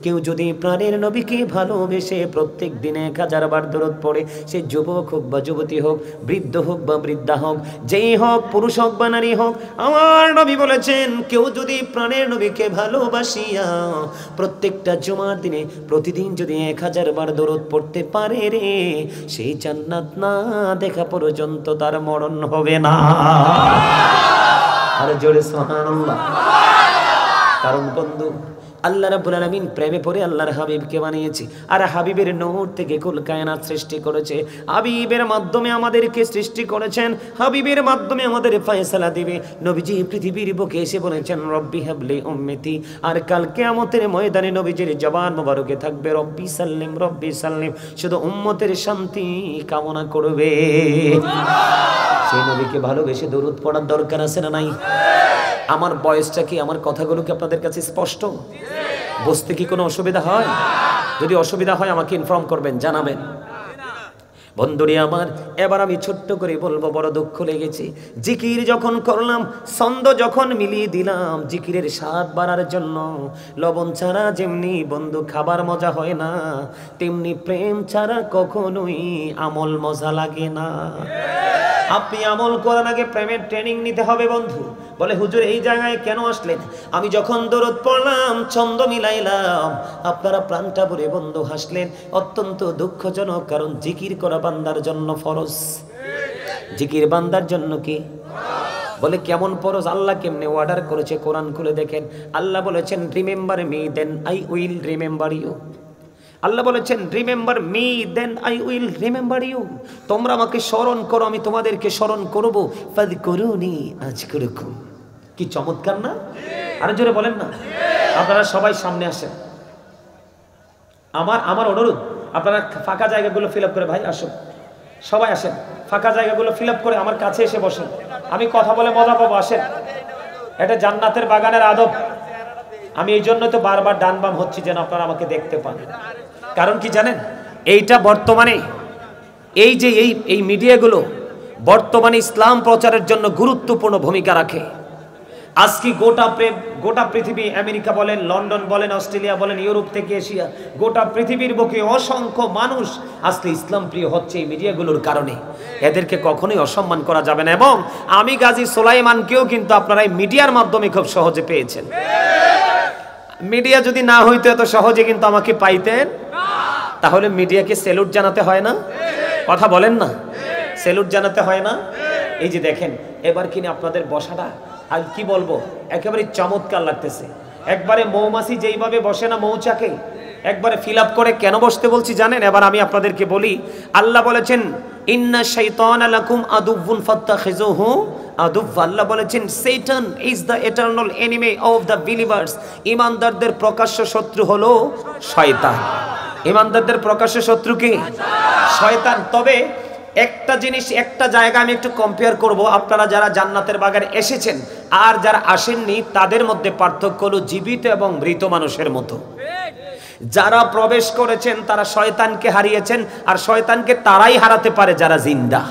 কেউ যদি প্রাণের নবীকে ভালোবেসে প্রত্যেক দিনে 1000 বার দরুদ পড়ে, সে যুবক হোক বা যুবতী হোক, বৃদ্ধ হোক বা বৃদ্ধা হোক, যেই হোক, পুরুষ হোক বা নারী হোক, আমার নবী বলেছেন কেউ যদি প্রাণের নবীকে ভালোবাসিয়া প্রত্যেকটা জুমার দিনে প্রতিদিন যদি 1000 বার দরুদ পড়তে পারে রে, সেই জান্নাত না দেখা পর্যন্ত তার মরণ হবে না। আর জোরে সুবহানাল্লাহ। কারণ বন্ধু আল্লাহ রাব্বুল আলামিন প্রেমে পড়ে আল্লাহর হাবিবকে বানিয়েছে, আর হাবিবের নূর থেকে কুল কায়নাত সৃষ্টি করেছে। হাবিবের মাধ্যমে আমাদেরকে সৃষ্টি করেছেন, হাবিবের মাধ্যমে আমাদের ফয়সালা দিবে। নবীজি পৃথিবীর বুকে এসে বলেছেন রব্বি হাবলি উম্মতি, আর কাল কিয়ামতের ময়দানে নবীজির জবান মোবারকে থাকবে রব্বি সাল্লিম রব্বি সাল্লিম, শুধু উম্মতের শান্তি কামনা করবে। সেই নবীকে ভালোবেসে দরুদ পড়ার দরকার আছে না নাই? আমার বয়সটা কি, আমার কথাগুলো কি আপনাদের কাছে স্পষ্ট? বুঝতে কি কোনো অসুবিধা হয়? যদি অসুবিধা হয় আমাকে ইনফর্ম করবেন, জানাবেন। বন্ধুরে আমার, এবার আমি ছোট্ট করে বলবো, বড় দুঃখ লেগেছে। জিকির যখন করলাম, ছন্দ যখন মিলিয়ে দিলাম, জিকিরের স্বাদ বাড়ার জন্য লবণ ছাড়া যেমনি বন্ধু খাবার মজা হয় না, তেমনি প্রেম ছাড়া কখনোই আমল মজা লাগে না। আপনি আমল করার আগে প্রেমের ট্রেনিং নিতে হবে বন্ধু। বলে হুজুর এই জায়গায় কেন আসলেন? আমি যখন দরুদ পড়লাম, ছন্দ মিলাইলাম, আপনারা প্রাণটা ভরে বন্ধু হাসলেন। অত্যন্ত দুঃখজনক, কারণ জিকির করা বান্দার জন্য ফরজ। জিকির বান্দার জন্য কি? বলে কেমন ফরজ? আল্লাহ কেমনে অর্ডার করেছে কোরআন খুলে দেখেন। আল্লাহ বলেছেন remember me then I will remember you. আল্লাহ বলেছেন remember me then I will remember you, তোমরা আমাকে স্মরণ করো আমি তোমাদেরকে স্মরণ করব, ফাযকুরুনি আযকুরুকুম। কি চমৎকার না? আরো জোরে বলেন না। আপনারা সবাই সামনে আসেন। আমার অনুরোধ, আপনারা ফাঁকা জায়গাগুলো ফিল আপ করে, ভাই আসুন সবাই আসেন, ফাঁকা জায়গাগুলো ফিল আপ করে আমার কাছে এসে বসেন। আমি কথা বলে মজা পাবো, আসেন। এটা জান্নাতের বাগানের আদব। আমি এই জন্য তো বারবার ডান বাম হচ্ছি যেন আপনারা আমাকে দেখতে পান। কারণ কি জানেন, এইটা বর্তমানে এই মিডিয়াগুলো বর্তমানে ইসলাম প্রচারের জন্য গুরুত্বপূর্ণ ভূমিকা রাখে। আজকে গোটা পৃথিবী, আমেরিকা বলেন, লন্ডন বলেন, অস্ট্রেলিয়া বলেন, ইউরোপ থেকে এশিয়া, গোটা পৃথিবীর বুকে অসংখ্য মানুষ আজকে ইসলাম প্রিয় হচ্ছে এই মিডিয়াগুলোর কারণে। এদেরকে কখনোই অসম্মান করা যাবে না। এবং আমি গাজী সোলাইমানকেও কিন্তু আপনারা এই মিডিয়ার মাধ্যমে খুব সহজে পেয়েছেন। মিডিয়া যদি না হইতো এত সহজে কিন্তু আমাকে পাইতেন। তাহলে মিডিয়াকে স্যালুট জানাতে হয় না? কথা বলেন না, স্যালুট জানাতে হয় না? এই যে দেখেন, এবার কিনে আপনাদের বসাটা আর কি বলবো, একেবারে চমৎকার লাগতেছে। একবারে মৌমাছি যেইভাবে বসে না মৌচাকে, একবারে ফিল আপ করে কেন বসতে বলছি জানেন? এবার আমি আপনাদেরকে বলি, আল্লাহ বলেছেন ইন্না শাইতানা লাকুম আদুউন ফাত্তাখিযুহু আদুওয়া। আল্লাহ বলেছেন শয়তান is the eternal enemy of the believers. ঈমানদারদের প্রকাশ্য শত্রু হলো শয়তান। ঈমানদারদের প্রকাশ্য শত্রু কি? শয়তান। তবে একটা জিনিস, একটা জায়গা আমি একটু কম্পেয়ার করব। আপনারা যারা জান্নাতের বাগানে এসেছেন আর যারা আসেননি তাদের মধ্যে পার্থক্য হলো জীবিত এবং মৃত মানুষের মতো। যারা প্রবেশ করেছেন তারা শয়তানকে হারিয়েছেন, আর শয়তানকে তারাই হারাতে পারে যারা জিন্দা।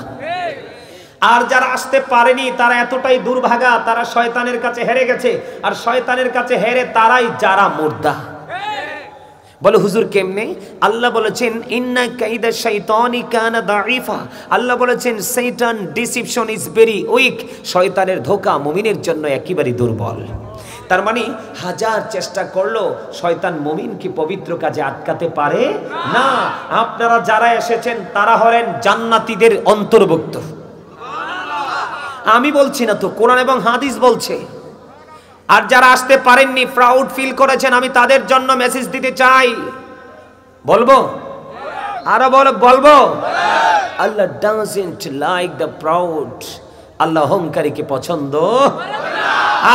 আর যারা আসতে পারেনি তারা এতটাই দুর্ভাগা, তারা শয়তানের কাছে হেরে গেছে। আর শয়তানের কাছে হেরে তারাই যারা মুর্দা। বলে হুজুর কেমনে? আল্লাহ বলেছেন ইন্না কাইদা শাইতানি কানা দাঈফা। আল্লাহ বলেছেন শয়তান ডিসিপশন ইজ ভেরি উইক। শয়তানের ধোঁকা মুমিনের জন্য একেবারে দুর্বল। তার মানে হাজার চেষ্টা করলো শয়তান মুমিনকে পবিত্র কাজে আটকাতে পারে না। আপনারা যারা এসেছেন তারা হলেন জান্নাতীদের অন্তর্ভুক্ত। আমি বলছি না তো, কোরআন এবং হাদিস বলছে। আর যারা আসতে পারেননি, প্রাউড ফিল করেছেন, আমি তাদের জন্য মেসেজ দিতে চাই। বলবো? আরো বলবো? আল্লাহ ডাজন্ট লাইক দ্য প্রাউড। আল্লাহ অহংকারীকে পছন্দ।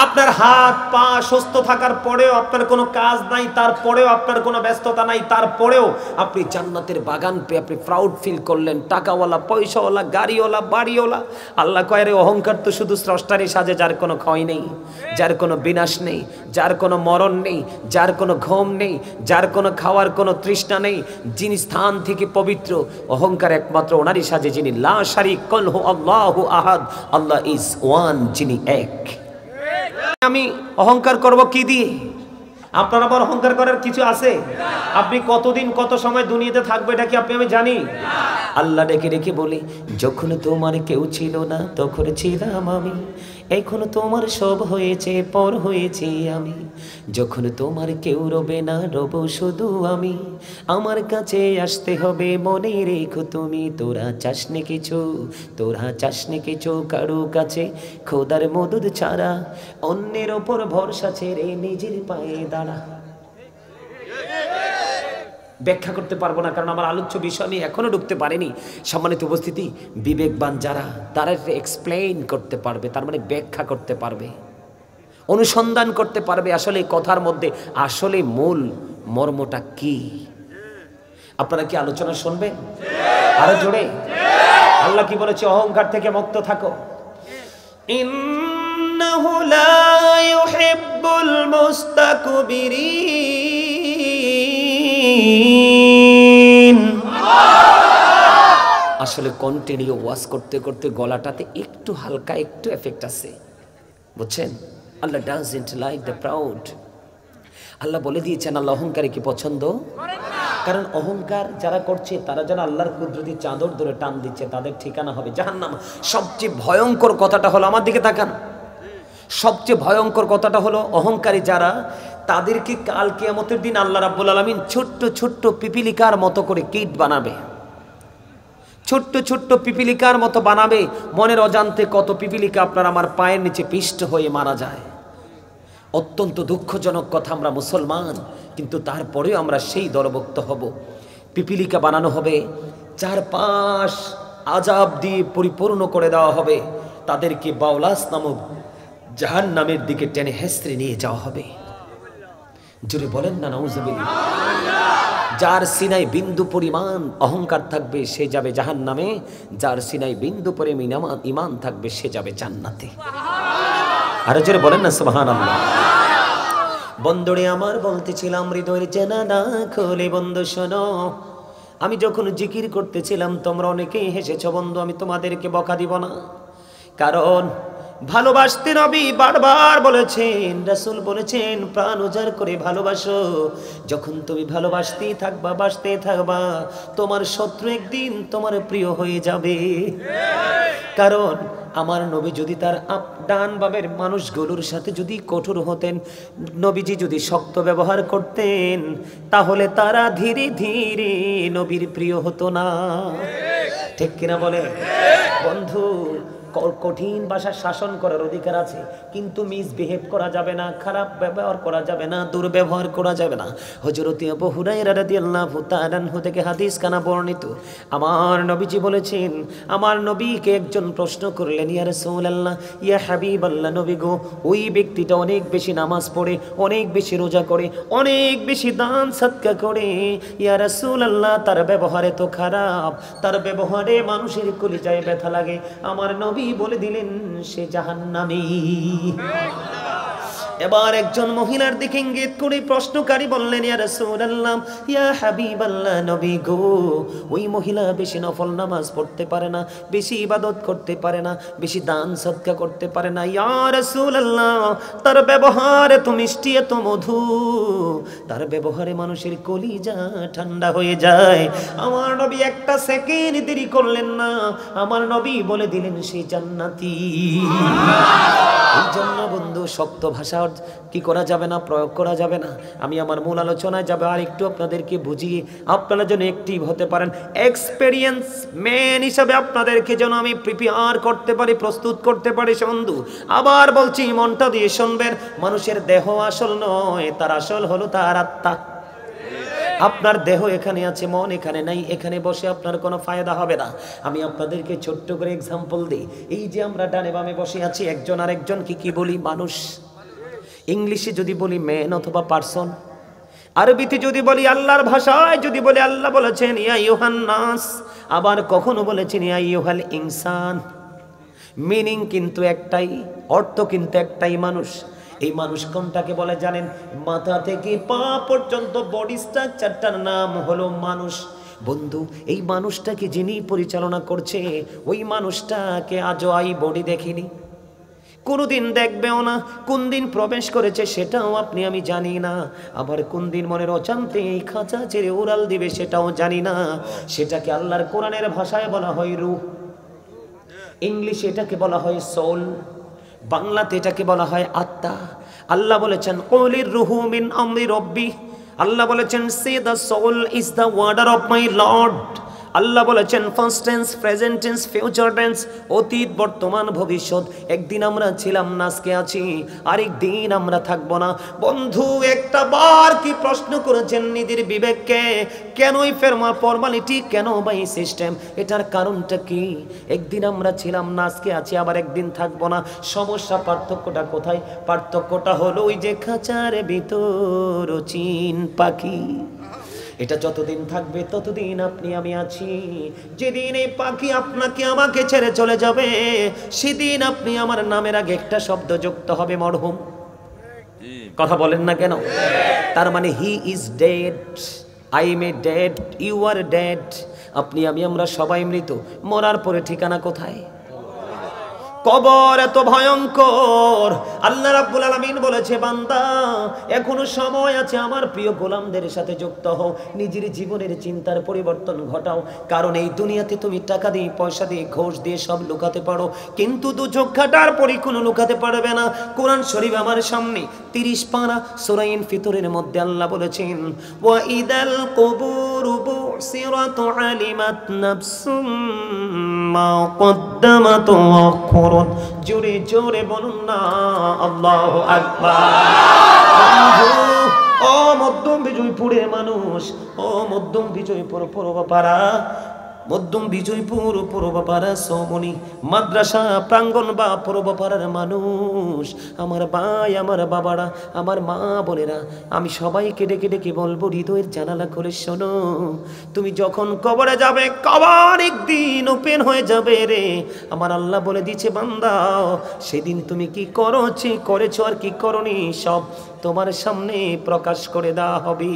আপনার হাত পা সুস্থ থাকার পরেও আপনার কোনো কাজ নাই, তারপরেও আপনার কোনো ব্যস্ততা নাই, তারপরেও আপনি জান্নাতের বাগান পেয়ে আপনি প্রাউড ফিল করলেন। টাকাওয়ালা, পয়সাওয়ালা, গাড়িওয়ালা, বাড়িওয়ালা। আল্লাহ কয় রে অহংকার তো শুধু স্রষ্টারই সাজে, যার কোনো ক্ষয় নেই, যার কোনো বিনাশ নেই, যার কোনো মরণ নেই, যার কোনো ঘুম নেই, যার কোনো খাওয়ার কোনো তৃষ্ণা নেই, যিনি স্থান থেকে পবিত্র। অহংকার একমাত্র ওনারই সাজে যিনি লা শারীকা লাহু আল্লাহু আহাদ। আল্লাহ ইজ ওয়ান, যিনি এক। আমি অহংকার করব কি দিয়ে? আপনার আবার অহংকার করার কিছু আছে? আপনি কতদিন কত সময় দুনিয়াতে থাকবে এটা কি আমি জানি? আল্লাহ ডেকে ডেকে বলি, যখন তোমার কেউ ছিল না তখন ছিলাম আমি, এখন তোমার সব হয়েছে, পর হয়েছি আমি। যখন তোমার কেউ রবে না, রব শুধু আমি। আমার কাছে আসতে হবে, মনে রেখো তুমি। তোরা চাসনি কিছু, তোরা চাসনি কিছু কারো কাছে, খোদার মদদ ছাড়া। অন্যের ওপর ভরসা ছেড়ে নিজের পায়ে দাঁড়া। ব্যাখ্যা করতে পারবো না, কারণ আমার আলোচ্য বিষয় আমি এখনো ঢুকতে পারিনি। সম্মানিত উপস্থিতি, বিবেকবান যারা তারা এক্সপ্লেইন করতে পারবে, তার মানে ব্যাখ্যা করতে পারবে, অনুসন্ধান করতে পারবে আসলে কথার মধ্যে আসলে মূল মর্মটা কি। আপনারা কি আলোচনা শুনবেন? আরো জোরে। আল্লাহ কি বলেছে? অহংকার থেকে মুক্ত থাকো। ইন্নাহু লা ইউহিব্বুল মুস্তাকবিরিন। আসলে কন্টিনিউ ওয়াজ করতে করতে গলাটাতে একটু হালকা একটু এফেক্ট আছে, বুঝছেন? আল্লাহ ডাজন্ট লাইক দ্য প্রাউড। আল্লাহ বলে দিয়েছেন আল্লাহ অহংকারীকে পছন্দ করেন না। কারণ অহংকার যারা করছে তারা যেন আল্লাহর কুদরতি চাদর ধরে টান দিচ্ছে, তাদের ঠিকানা হবে জাহান্নাম। সবচেয়ে ভয়ঙ্কর কথাটা হলো, আমার দিকে তাকান, সবচেয়ে ভয়ঙ্কর কথাটা হলো অহংকারী যারা, তাদেরকে কাল কিয়ামতের দিন আল্লাহ রাব্বুল আলামিন ছোট্ট ছোট্ট পিপিলিকার মতো করে কীট বানাবে, ছোট্ট ছোট্ট পিপিলিকার মতো বানাবে। মনের অজান্তে কত পিপিলিকা আপনার আমার পায়ের নিচে পিষ্ট হয়ে মারা যায়। অত্যন্ত দুঃখজনক কথা, আমরা মুসলমান কিন্তু তারপরেও আমরা সেই দলভুক্ত হব। পিপিলিকা বানানো হবে, চারপাশ আযাব দিয়ে পরিপূর্ণ করে দেওয়া হবে, তাদেরকে বাউলাস নামক জাহান্নামের দিকে টেনে হেসড়ে নিয়ে যাওয়া হবে। জোরে বলেন না নাউজুবিল্লাহ। যার সিনায় বিন্দু পরিমাণ অহংকার থাকবে সে যাবে জাহান্নামে, যার সিনায় বিন্দু পরিমাণ ঈমান থাকবে সে যাবে জান্নাতে। আর জোরে বলেন না সুবহানাল্লাহ। বন্ধুরে আমার বলতেছিলাম হৃদয়ের জানালা খোলে, বন্ধু শোনো, আমি যখন জিকির করতেছিলাম তোমরা অনেকেই হেসেছ বন্ধু, আমি তোমাদেরকে বকা দিব না, কারণ ভালোবাসতে নবী বারবার বলেছেন, রাসূল বলেছেন প্রাণ উজাড় করে ভালোবাসো। যখন তুমি ভালোবাসতেই থাকবা, বাসতে থাকবা, তোমার শত্রু একদিন তোমার প্রিয় হয়ে যাবে। কারণ আমার নবী যদি তার ডান বামের মানুষগুলোর সাথে যদি কঠোর হতেন, নবীজি যদি শক্ত ব্যবহার করতেন, তাহলে তারা ধীরে ধীরে নবীর প্রিয় হতো না। ঠিক কিনা বলে বন্ধু? কঠিন ভাষা শাসন করার অধিকার আছে, কিন্তু মিসবিহেভ করা যাবে না, খারাপ ব্যবহার করা যাবে না, দুর্ব্যবহার করা যাবে না। হযরত আবু হুরায়রা রাদিয়াল্লাহু তাআলা আনহু থেকে হাদিস কানা বর্ণিত, আমার নবীজি বলেছেন, আমার নবীকে একজন প্রশ্ন করলেন, ইয়া রাসূলুল্লাহ, ইয়া হাবিবাল্লাহ, নবী গো, ওই ব্যক্তিটা অনেক বেশি নামাজ পড়ে, অনেক বেশি রোজা করে, অনেক বেশি দান সদকা করে, ইয়া রাসূলুল্লাহ, তার ব্যবহারে তো খারাপ, তার ব্যবহারে মানুষের কলিজায় ব্যথা লাগে। আমার নবী বলে দিলেন সে জাহান্নামী। এবার একজন মহিলার দিকে ইঙ্গিত করে প্রশ্নকারী বললেন, ইয়া রাসূলুল্লাহ, ইয়া হাবিবাল্লাহ, নবী গো, ওই মহিলা বেশি নফল নামাজ পড়তে পারে না, বেশি ইবাদত করতে পারে না, বেশি দান সদকা করতে পারে না, ইয়া রাসূলুল্লাহ, তার ব্যবহার এত মিষ্টি, এত মধু, তার ব্যবহারে মানুষের কলিজা ঠান্ডা হয়ে যায়। আমার নবী একটা সেকেন্ড দেরি করলেন না, আমার নবী বলে দিলেন সে জান্নাতি। এই জন্য বন্ধু শক্ত ভাষা কি করা যাবে না, প্রয়োগ করা যাবে না। আমি আমার মূল আলোচনায় যাবে আর একটু আপনাদেরকে বুঝিয়ে আপনারা যেন অ্যাক্টিভ হতে পারেন, এক্সপেরিয়েন্স ম্যান হিসাবে আপনাদেরকে যেন আমি প্রিপেয়ার করতে পারি, প্রস্তুত করতে পারি। বন্ধু আবার বলছি, মনটা দিয়ে শুনবেন, মানুষের দেহ আসল নয়, তার আসল হলো তার আত্মা। আপনার দেহ এখানে আছে, মন এখানে নাই, এখানে বসে আপনার কোনো ফায়দা হবে না। আমি আপনাদেরকে ছোট্ট করে এক্সাম্পল দিই। এই যে আমরা ডানে বামে বসে আছি, একজন আর একজনকে কি বলি? মানুষ। ইংলিশে যদি বলি ম্যান অথবা পারসন, আরবিতে যদি বলি, আল্লাহর ভাষায় যদি বলি, আল্লাহ বলেছেন ইয়া আইয়ুহান নাস, আবার কখনো বলেছেন ইয়া আইয়ুহাল ইনসান। মিনিং কিন্তু একটাই, অর্থ কিন্তু একটাই, মানুষ। এই মানুষ কোনটাকে বলে জানেন? মাথা থেকে পা পর্যন্ত বডি স্ট্রাকচারটার নাম হলো মানুষ। বন্ধু এই মানুষটাকে যিনি পরিচালনা করছে, ওই মানুষটাকে আজও এই বডি দেখিনি, কোনদিন দেখবেও না। কোন দিন প্রবেশ করেছে সেটাও আপনি আমি জানি না, আবার কোন দিন মনের অজান্তে এই খাঁচা ছেড়ে উড়াল দিবে সেটাও জানি না। সেটাকে আল্লাহর কোরআনের ভাষায় বলা হয় রূহ, ইংলিশে এটাকে বলা হয় সোল, বাংলাতে এটাকে বলা হয় আত্মা। আল্লাহ বলেছেন কুলির রূহু মিন আমরি রব্বি, আল্লাহ বলেছেন say the soul is the order of my lord. আল্লাহ বলেছেন past tense, present tense, future tense, অতীত, বর্তমান, ভবিষ্যৎ। একদিন আমরা ছিলাম না, আজকে আছি, আরেকদিন আমরা থাকবো না। বন্ধু একটা বার কি প্রশ্ন করেছেন নিজের বিবেককে, কেনই ফর্মালিটি, কেন বা এই সিস্টেম? এটার কারণটা কি? একদিন আমরা ছিলাম না, আজকে আছি, আবার একদিন থাকবো না। সমস্যা, পার্থক্যটা কোথায়? পার্থক্যটা হলো ওই যে খাঁচার ভিতর চীন পাখি, এটা যতদিন থাকবে ততদিন আপনি আমি আছি। যেদিন এই পাখি আপনাকে আমাকে ছেড়ে চলে যাবে, সেদিন আপনি আমার নামের আগে একটা শব্দ যুক্ত হবে, মরহুম। কথা বলেন না কেন? তার মানে he is dead, I am a dead, you are dead. আপনি আমি আমরা সবাই মৃত। মরার পরে ঠিকানা কোথায়? কবর এত ভয়ঙ্কর। আল্লাহ রাব্বুল আলামিন বলেছে, বান্দা এখনো সময় আছে, আমার প্রিয় গোলামদের সাথে যুক্ত হও, নিজের জীবনের চিন্তার পরিবর্তন ঘটাও। কারণ এই দুনিয়াতে তুমি টাকা দিয়ে, পয়সা দিয়ে, ঘোষ দিয়ে সব লুকাতে পারো, কিন্তু দু চোখ কাটার পরই কোনো লুকাতে পারবে না। কোরআন শরীফ আমার সামনে 30 পারা সূরা ইনফিতরের মধ্যে আল্লাহ বলেছেন, ওয়া ইদাল কুবুরু বুসিরাত আলিমাত নাফসুম মা কদ্দামাত ওয়া আখখারাত। জোরে জোরে বলুন না আল্লাহু আকবার। ও মধ্যম বিজয়পুরের মানুষ, ও মধ্যম বিজয়পুর পূর্বপাড়া, মধ্যম বিজয়পুর পূর্বপাড়া সৌমনি মাদ্রাসা প্রাঙ্গণ বা পূর্বপাড়ার মানুষ, আমার ভাই, আমার বাবারা, আমার মা বোনেরা, আমি সবাইকে ডেকে ডেকে বলবো, হৃদয়ের জানালা খুলে শোনো। তুমি যখন কবরে যাবে, কবর একদিন ওপেন হয়ে যাবে রে। আমার আল্লাহ বলে দিচ্ছে, বান্দা সেদিন তুমি কি করেছো আর কি করনি সব তোমার সামনে প্রকাশ করে দেওয়া হবে।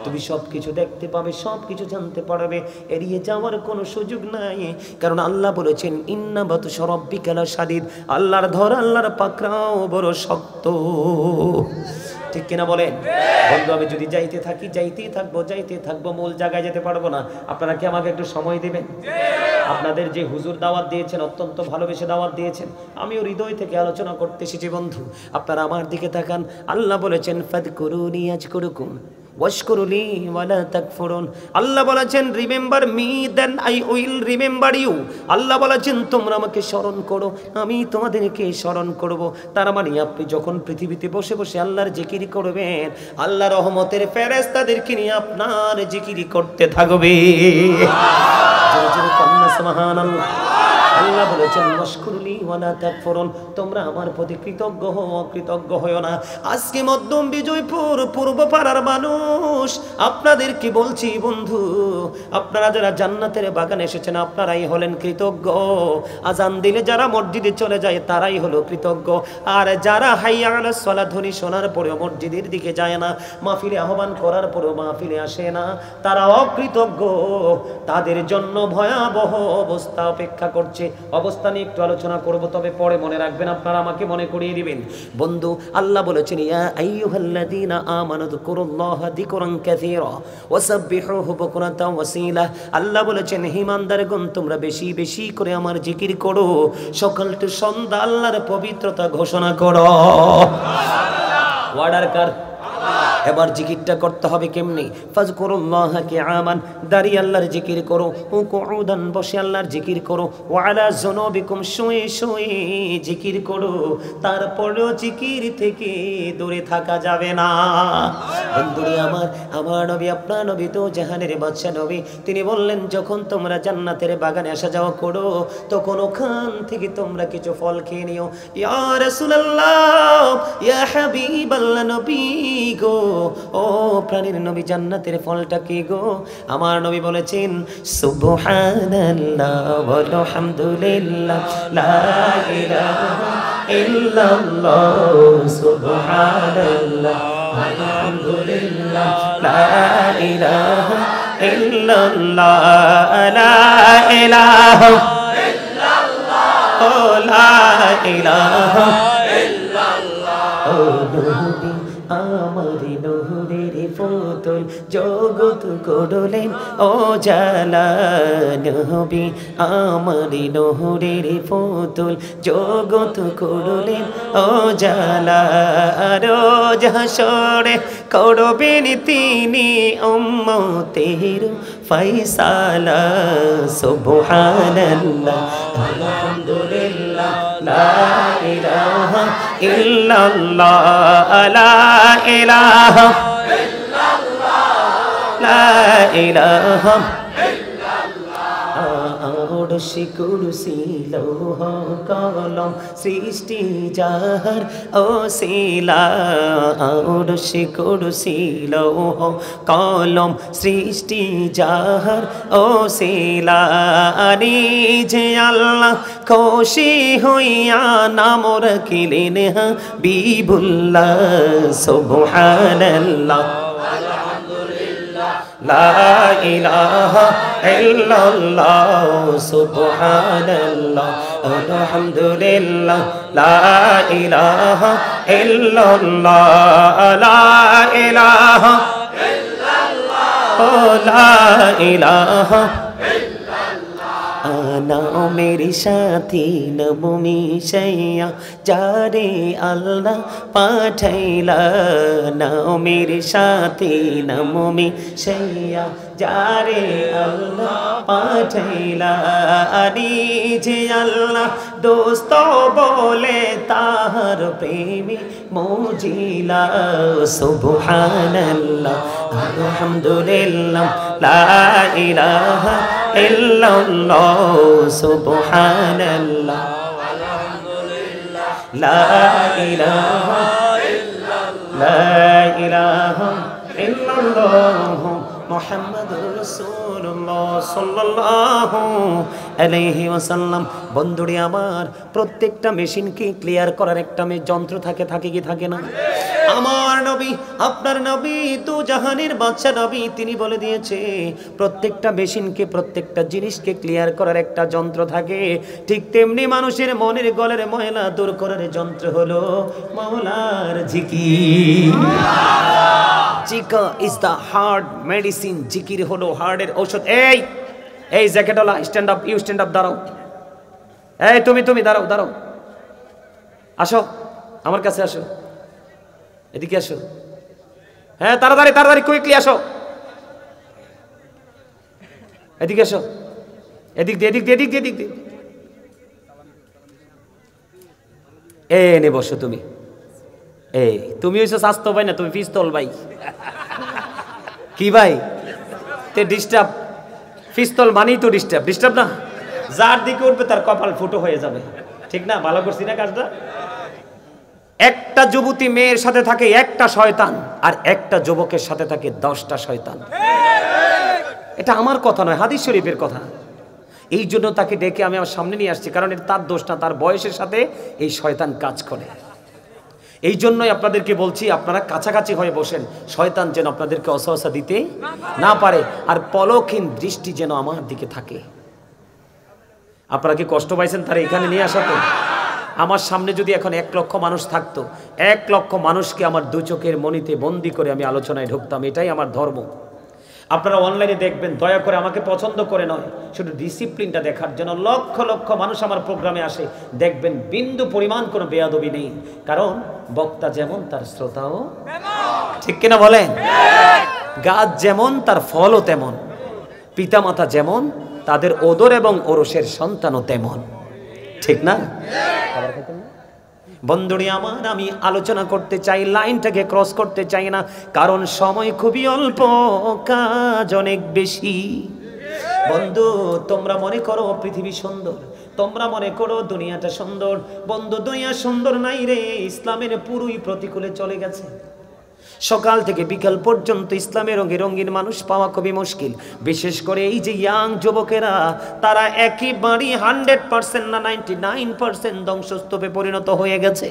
তুমি সব কিছু দেখতে পাবে, সব কিছু জানতে পারবে, এড়িয়ে যাওয়ার কোনো সুযোগ নাই। কারণ আল্লাহ বলেছেন, ইন্না বাতুশা রাব্বিকা লাশাদীদ, আল্লাহর ধর, আল্লাহর পাকড়াও বড় শক্ত। ঠিক কিনা বলেন? বন্ধু, আমি যদি যাইতেই থাকবো, মূল জায়গায় যেতে পারবো না। আপনারা কি আমাকে একটু সময় দিবেন? আপনাদের যে হুজুর দাওয়াত দিয়েছেন, অত্যন্ত ভালোবেসে দাওয়াত দিয়েছেন, আমিও হৃদয় থেকে আলোচনা করতে এসেছি। বন্ধু, আপনারা আমার দিকে তাকান। আল্লাহ বলেছেন, ফাদকুরুনি আযকুরুকুম ওয়াশকুরুলি ওয়ালা তাকফুরুন। আল্লাহ বলেছেন, remember me then I will remember you. আল্লাহ বলেছেন, তোমরা আমাকে স্মরণ করো, আমি তোমাদেরকে স্মরণ করব। তার মানে আপনি যখন পৃথিবীতে বসে বসে আল্লাহর জিকির করবেন, আল্লাহ রহমতের ফেরেশতাদেরকে নিয়ে আপনার জিকির করতে থাকবে। জোরে জোরে কান্না সুবহানাল্লাহ। আল্লাহ বলেছেন, ওয়াশকুরুলি ওয়ালা তাকফুরুন, তোমরা আমার প্রতি কৃতজ্ঞ হও, অকৃতজ্ঞ হও না। আজকে মধ্যম বিজয়পুর পূর্বপাড়ার মানুষ, আপনাদেরকে বলছি বন্ধু, আপনারা যারা জান্নাতের বাগানে এসেছেন, আপনারাই হলেন কৃতজ্ঞ। আজান দিলে যারা মসজিদে চলে যায়, তারাই হলো কৃতজ্ঞ। আর যারা হাইয়া আলাস সালাত ধ্বনি শোনার পরেও মসজিদের দিকে যায় না, মাহফিলে আহ্বান করার পরেও মাহফিলে আসে না, তারা অকৃতজ্ঞ। তাদের জন্য ভয়াবহ অবস্থা অপেক্ষা করছে। অবস্থা নিয়ে একটু আলোচনা করব, তবে পরে মনে রাখবেন, আপনারা আমাকে মনে করিয়ে দিবেন। বন্ধু, আল্লাহ বলেছেন, ইয়া আইয়ুহাল্লাযীনা আমানু যিকুরুল্লাহা যিকরান কাসীরা ওয়াসাব্বিহুহু বুকরাতাও ওয়াসীলা। আল্লাহ বলেছেন, হে ঈমানদারগণ, তোমরা বেশি বেশি করে আমার জিকির করো, সকাল টু সন্ধ্যা আল্লাহর পবিত্রতা ঘোষণা করো। ওয়ার্ডার কার? এবার জিকিরটা করতে হবে কেমনি? ফাজকুরুল্লাহা কিয়ামান, দাঁড়িয়ে আল্লাহর জিকির করো, কুউদান বসে আল্লাহর জিকির করো, ওয়া আলা যুনুবিকুম শুয়ে শুয়ে জিকির করো। তারপরেও জিকির থেকে দূরে থাকা যাবে না। বন্ধুরে আমার নবী, আপনার নবী তো জাহানের বাদশা নবী, তিনি বললেন, যখন তোমরা জান্নাতের বাগানে আসা যাওয়া করো, তখন ওখান থেকে তোমরা কিছু ফল খেয়ে নিও। ইয়া রাসূলুল্লাহ, ইয়া হাবিবাল্লাহ, নবী গো, ও প্রাণীর নবী, জান্নাতের ফলটা কি গো? আমার নবী বলেছেন, সুবহানাল্লাহ ওয়াল হামদুলিল্লাহ লা ইলাহা ইল্লাল্লাহ, সুবহানাল্লাহ ওয়াল হামদুলিল্লাহ লা ইলাহা ইল্লাল্লাহ, লা ইলাহা ইল্লাল্লাহ, ও লা ইলাহা ইল্লাল্লাহ। ও নবী, আমারি নূরের পুতুল, জগৎ গড়লেন ও জালা। নবী, আমারি নূরের পুতুল, জগৎ গড়লেন ও জালা। রোজ হাসরে করবেন তিনি উম্মতের ফয়সালা। সুবহানাল্লাহ আলহামদুলিল্লাহ লা ইলাহা ইল্লাল্লাহ, লা ইলাহা ইল্লাল্লাহ, লা ইলাহা আরশি কুরসি লৌহ কলম সৃষ্টি যাহার ওসিলা। আরশি কুরসি লৌহ কলম সৃষ্টি যাহার ওসিলা। যে আল্লাহ খুশি হইয়া নাম রাখিলেন হাবিবুল্লাহ। সুবহানাল্লাহ লা ইলাহা ইল্লাল্লাহ, সুবহানাল্লাহ আলহামদুলিল্লাহ লা ইলাহা ইল্লাল্লাহ, লা ইলাহা ইল্লাল্লাহ, লা ইলাহা নাও মেরি সাথী নবো মিশাইয়া যারে আল্লাহ পাঠাইলা নাও মেরি সাথী নবো মিশাইয়া যারে আল্লাহ পাঠাইলা যে আল্লাহ দোস্ত বলে তাহার প্রেমে মজিলা সুবহানাল্লাহ আলহামদুলিল্লাহ লা ইলাহা ইল্লাল্লাহ সুবহানাল্লাহ লা ইলাহা ইল্লাল্লাহ মুহাম্মাদুর রাসূলুল্লাহ সাল্লাল্লাহু আলাইহি ওয়াসাল্লাম। বন্ধুরে আমার, প্রত্যেকটা মেশিনকে ক্লিয়ার করার একটা যন্ত্র থাকে কি থাকে না? আমার নবী, আপনার নবী, দু জাহানের বাদশা নবী, তিনি বলে দিয়েছে প্রত্যেকটা মেশিনকে, প্রত্যেকটা জিনিসকে ক্লিয়ার করার একটা যন্ত্র থাকে। ঠিক তেমনি মানুষের মনের গলের ময়লা দূর করার যন্ত্র হলো মাওলার জিকির। জিকির ইজ দ্য হার্ট মেডিসিন। জিকির হলো হার্টের ঔষধ। এই জ্যাকেটওয়ালা, stand up, you stand up, দাঁড়াও। এই তুমি দাঁড়াও, আসো আমার কাছে, আসো, এদিকে আসো। হ্যাঁ, তাড়াতাড়ি কুইকলি আসো, এদিকে আসো, এদিক দিয়ে। নে বসো তুমি। তুমি হইছো স্বাস্থ্য ভাই না, তুমি পিস্তল ভাই। কি ভাই? তে ডিস্টার্ব, পিস্তল মানেই তো ডিস্টার্ব না? যার দিকে উঠবে তার কপাল ফুটো হয়ে যাবে, ঠিক না? ভালো করছি না কাজটা? একটা যুবতী মেয়ের সাথে থাকে একটা শয়তান, আর একটা যুবকের সাথে থাকে 10টা শয়তান। এটা আমার কথা নয়, হাদিস শরীফের কথা। এই জন্য তাকে ডেকে আমি আমার সামনে নিয়ে আসছি, কারণ এটা তার দোষ না, তার বয়সের সাথে এই শয়তান কাজ করে। এই জন্যই আপনাদেরকে বলছি, আপনারা কাছাকাছি হয়ে বসেন, শয়তান যেন আপনাদেরকে অসহসা দিতে না পারে, আর পলকহীন দৃষ্টি যেন আমার দিকে থাকে। আপনারা কি কষ্ট পাইছেন তারা এখানে নিয়ে আসাতে? আমার সামনে যদি এখন 1 লক্ষ মানুষ থাকতো, 1 লক্ষ মানুষকে আমার 2 চোখের মণিতে বন্দি করে আমি আলোচনায় ঢুকতাম। এটাই আমার ধর্ম। আপনারা অনলাইনে দেখবেন, দয়া করে আমাকে পছন্দ করে নয়, শুধু ডিসিপ্লিনটা দেখার জন্য লক্ষ লক্ষ মানুষ আমার প্রোগ্রামে আসে। দেখবেন বিন্দু পরিমাণ কোনো বেয়াদবি নেই, কারণ বক্তা যেমন তার শ্রোতাও, ঠিক কিনা বলেন? গাছ যেমন তার ফলও তেমন, পিতামাতা যেমন তাদের ওদর এবং ওরসের সন্তানও তেমন, ঠিক না? বন্ধুরি আমার, আমি আলোচনা করতে চাই, লাইনটাকে ক্রস করতে চাই না, কারণ সময় খুবই অল্প, কাজ অনেক বেশি। বন্ধু, তোমরা মনে করো পৃথিবী সুন্দর, তোমরা মনে করো দুনিয়াটা সুন্দর। বন্ধু, দুনিয়া সুন্দর নাই রে, ইসলামের পুরোই প্রতিকূলে চলে গেছে। সকাল থেকে বিকাল পর্যন্ত ইসলামের রঙে রঙিন মানুষ পাওয়া খুবই মুশকিল। বিশেষ করে এই যে ইয়াং যুবকেরা, তারা একেবারেই 100% না 99% ধ্বংসস্তূপে পরিণত হয়ে গেছে।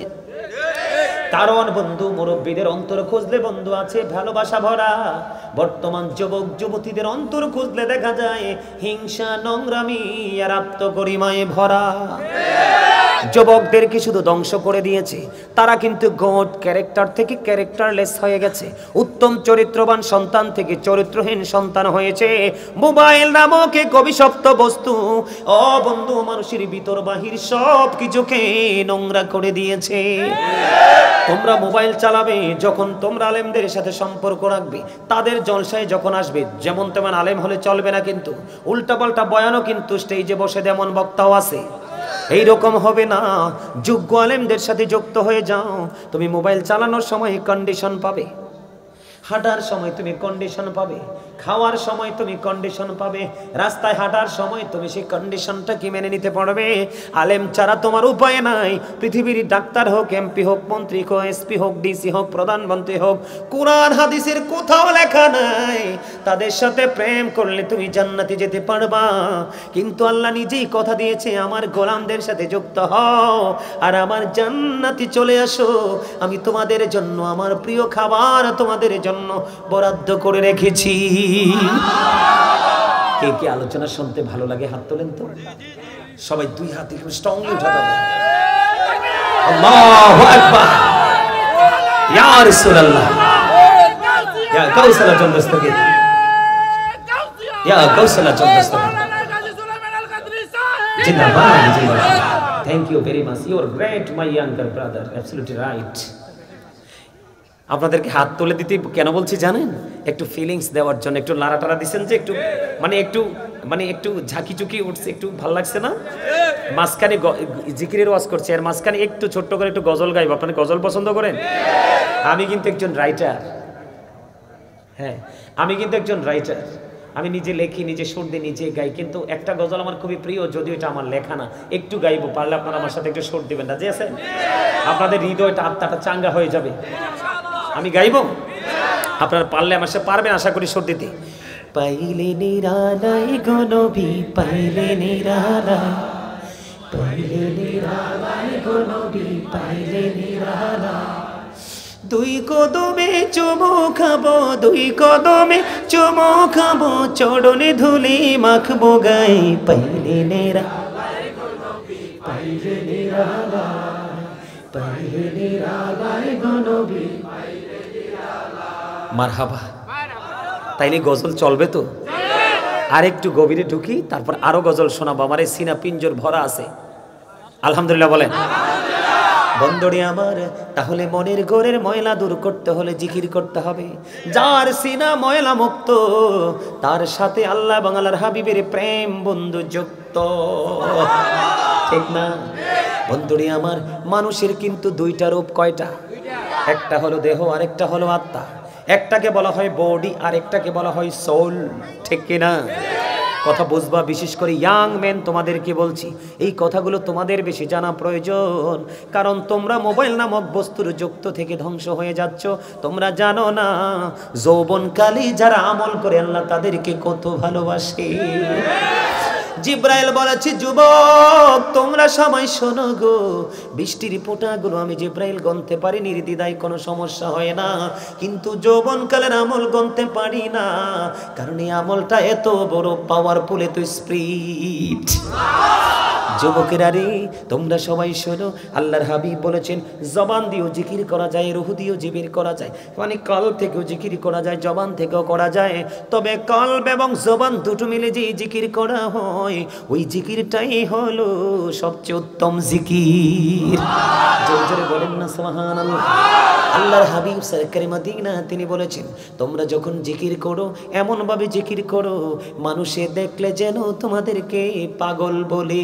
কারণ বন্ধু, মুরব্বীদের অন্তর খুঁজলে বন্ধু আছে ভালোবাসা ভরা। বর্তমান যুবক যুবতীদের অন্তর খুঁজলে দেখা যায় হিংসা, নোংরামি আর আত্মগরিমায় ভরা। যুবকদেরকে শুধু ধ্বংস করে দিয়েছে, তারা কিন্তু গুড ক্যারেক্টার থেকে ক্যারেক্টারলেস হয়ে গেছে। উত্তম চরিত্রবান সন্তান থেকে চরিত্রহীন সন্তান হয়েছে। মোবাইল নামক এক অভিশপ্ত বস্তু, ও বন্ধু, মানুষের ভিতর বাহির সব কিছুকে নোংরা করে দিয়েছে। তোমরা মোবাইল চালাবে যখন, তোমরা আলেমদের সাথে সম্পর্ক রাখবে, তাদের জলসায় যখন আসবে, যেমন তেমন আলেম হলে চলবে না, কিন্তু উল্টাপাল্টা বয়ানও কিন্তু স্টেজে বসে তেমন বক্তাও আছে। এইরকম হবে না, যোগ্য আলেমদের সাথে যুক্ত হয়ে যাও। তুমি মোবাইল চালানোর সময় কন্ডিশন পাবে, হাঁটার সময় তুমি কন্ডিশন পাবে, খাওয়ার সময় তুমি কন্ডিশন পাবে, রাস্তায় হাঁটার সময় তুমি সেই কন্ডিশনটা কি মেনে নিতে পারবে? আলেম ছাড়া তোমার উপায় নাই। পৃথিবীর ডাক্তার হোক, এমপি হোক, মন্ত্রী হোক, এসপি হোক, ডিসি হোক, প্রধানমন্ত্রী হোক, কোরআন হাদিসের কোথাও লেখা নাই তাদের সাথে প্রেম করলে তুমি জান্নাতে যেতে পারবা। কিন্তু আল্লাহ নিজেই কথা দিয়েছে, আমার গোলামদের সাথে যুক্ত হও আর আমার জান্নাতে চলে আসো। আমি তোমাদের জন্য আমার প্রিয় খাবার তোমাদের জন্য বরাদ্দ করে রেখেছি। কে কে আলোচনা শুনতে ভালো লাগে হাত তোলেন তো। সবাই 2 হাত একটু স্ট্রংলি উঠাতে হবে। আল্লাহু আকবার, ইয়া রাসূলুল্লাহ, ইয়া কাউসালা চন্দ্রস্তকে, ইয়া কাউসালা চন্দ্রস্তকে। জিন্দাবাদ জিন্দাবাদ। Thank you very much, you are great my younger brother, absolutely right. আপনাদেরকে হাত তুলে দিতে কেন বলছি জানেন? একটু ফিলিংস দেওয়ার জন্য। একটু লাড়াটাড়া দিচ্ছেন যে একটু একটু ঝাঁকি চুকি উঠছে, একটু ভালো লাগছে না? মাঝখানে জিকিরের ওয়াজ করছে, আর মাঝখানে একটু ছোট্ট করে একটু গজল গাইব। আপনারা গজল পছন্দ করেন? আমি কিন্তু একজন রাইটার। হ্যাঁ, আমি কিন্তু একজন রাইটার। আমি নিজে লেখি, নিজে সুর দিই, নিজে গাই। কিন্তু একটা গজল আমার খুবই প্রিয়, যদিও এটা আমার লেখা না। একটু গাইবো, পারলে আপনারা আমার সাথে একটু সুর দিবেন। রাজি আছেন? আপনাদের হৃদয়টা, আত্মাটা চাঙ্গা হয়ে যাবে। আমি গাইবো, আপনারা পারলে আমার সাথে পারবেন আশা করি সুর দিতে। পাইলে নিরালায় গো নবী, পাইলে নিরালায়, পাইলে নিরালায় গো নবী, পাইলে নিরালায়। দুই কদমে চুমো খাবো, দুই কদমে চুমো খাবো, চরণে ধুলি মাখবো গায়ে। পাইলে নিরালায় গো নবী, পাইলে নিরালায়, পাইলে নিরালায় গো নবী, পাইলে নিরালায়। মারহাবা। তাইলে গজল চলবে তো? আর একটু গভীরে ঢুকি, তারপর আরো গজল শোনাবো। আমার এই সিনা পিঞ্জর ভরা আছে। আলহামদুলিল্লাহ বলেন। বন্ধুরে আমার, তাহলে মনের ঘরের ময়লা দূর করতে হলে জিকির করতে হবে। যার সিনা ময়লা মুক্ত, তার সাথে আল্লাহ এবং আল্লাহর হাবিবের প্রেম বন্ধু যুক্ত, ঠিক না? বন্ধুরে আমার, মানুষের কিন্তু দুইটা রূপ। কয়টা? একটা হলো দেহ, আরেকটা হলো আত্মা। একটাকে বলা হয় বডি, আর একটাকে বলা হয় সোল, ঠিক কিনা? কথা বুঝবা। বিশেষ করে ইয়াং মেন তোমাদেরকে বলছি, এই কথাগুলো তোমাদের বেশি জানা প্রয়োজন। কারণ তোমরা মোবাইল নামক বস্তুর যুক্ত থেকে ধ্বংস হয়ে যাচ্ছ। তোমরা জানো না যৌবনকালে যারা আমল করে আল্লাহ তাদেরকে কত ভালোবাসে। জিব্রাইল বলেছে, যুবক তোমরা সবাই শোনো গো, বৃষ্টির ফোঁটাগুলো আমি জিব্রাইল গণতে পারি নির্দ্বিধায়, কোনো সমস্যা হয় না। কিন্তু যৌবনকালের আমল গণতে পারি না, কারণ এই আমলটা এত বড় পাওয়ারফুল, এত স্পিরিট। যুবকেরা রে, তোমরা সবাই শোনো, আল্লাহর হাবিব বলেছেন জবান দিয়েও জিকির করা যায়, রুহ দিয়েও জিকির করা যায়। মানে কাল থেকেও জিকির করা যায়, জবান থেকেও করা যায়। তবে কলব এবং জবান দুটো মিলে যে জিকির করা হয়, ওই জিকিরটাই হলো সবচেয়ে উত্তম জিকির। জোরে জোরে বলেন না সুবহানাল্লাহ। আল্লাহর হাবিব সরকারে মদিনা তিনি বলেছেন, তোমরা যখন জিকির করো এমন ভাবে জিকির করো মানুষে দেখলে যেন তোমাদেরকে পাগল বলে।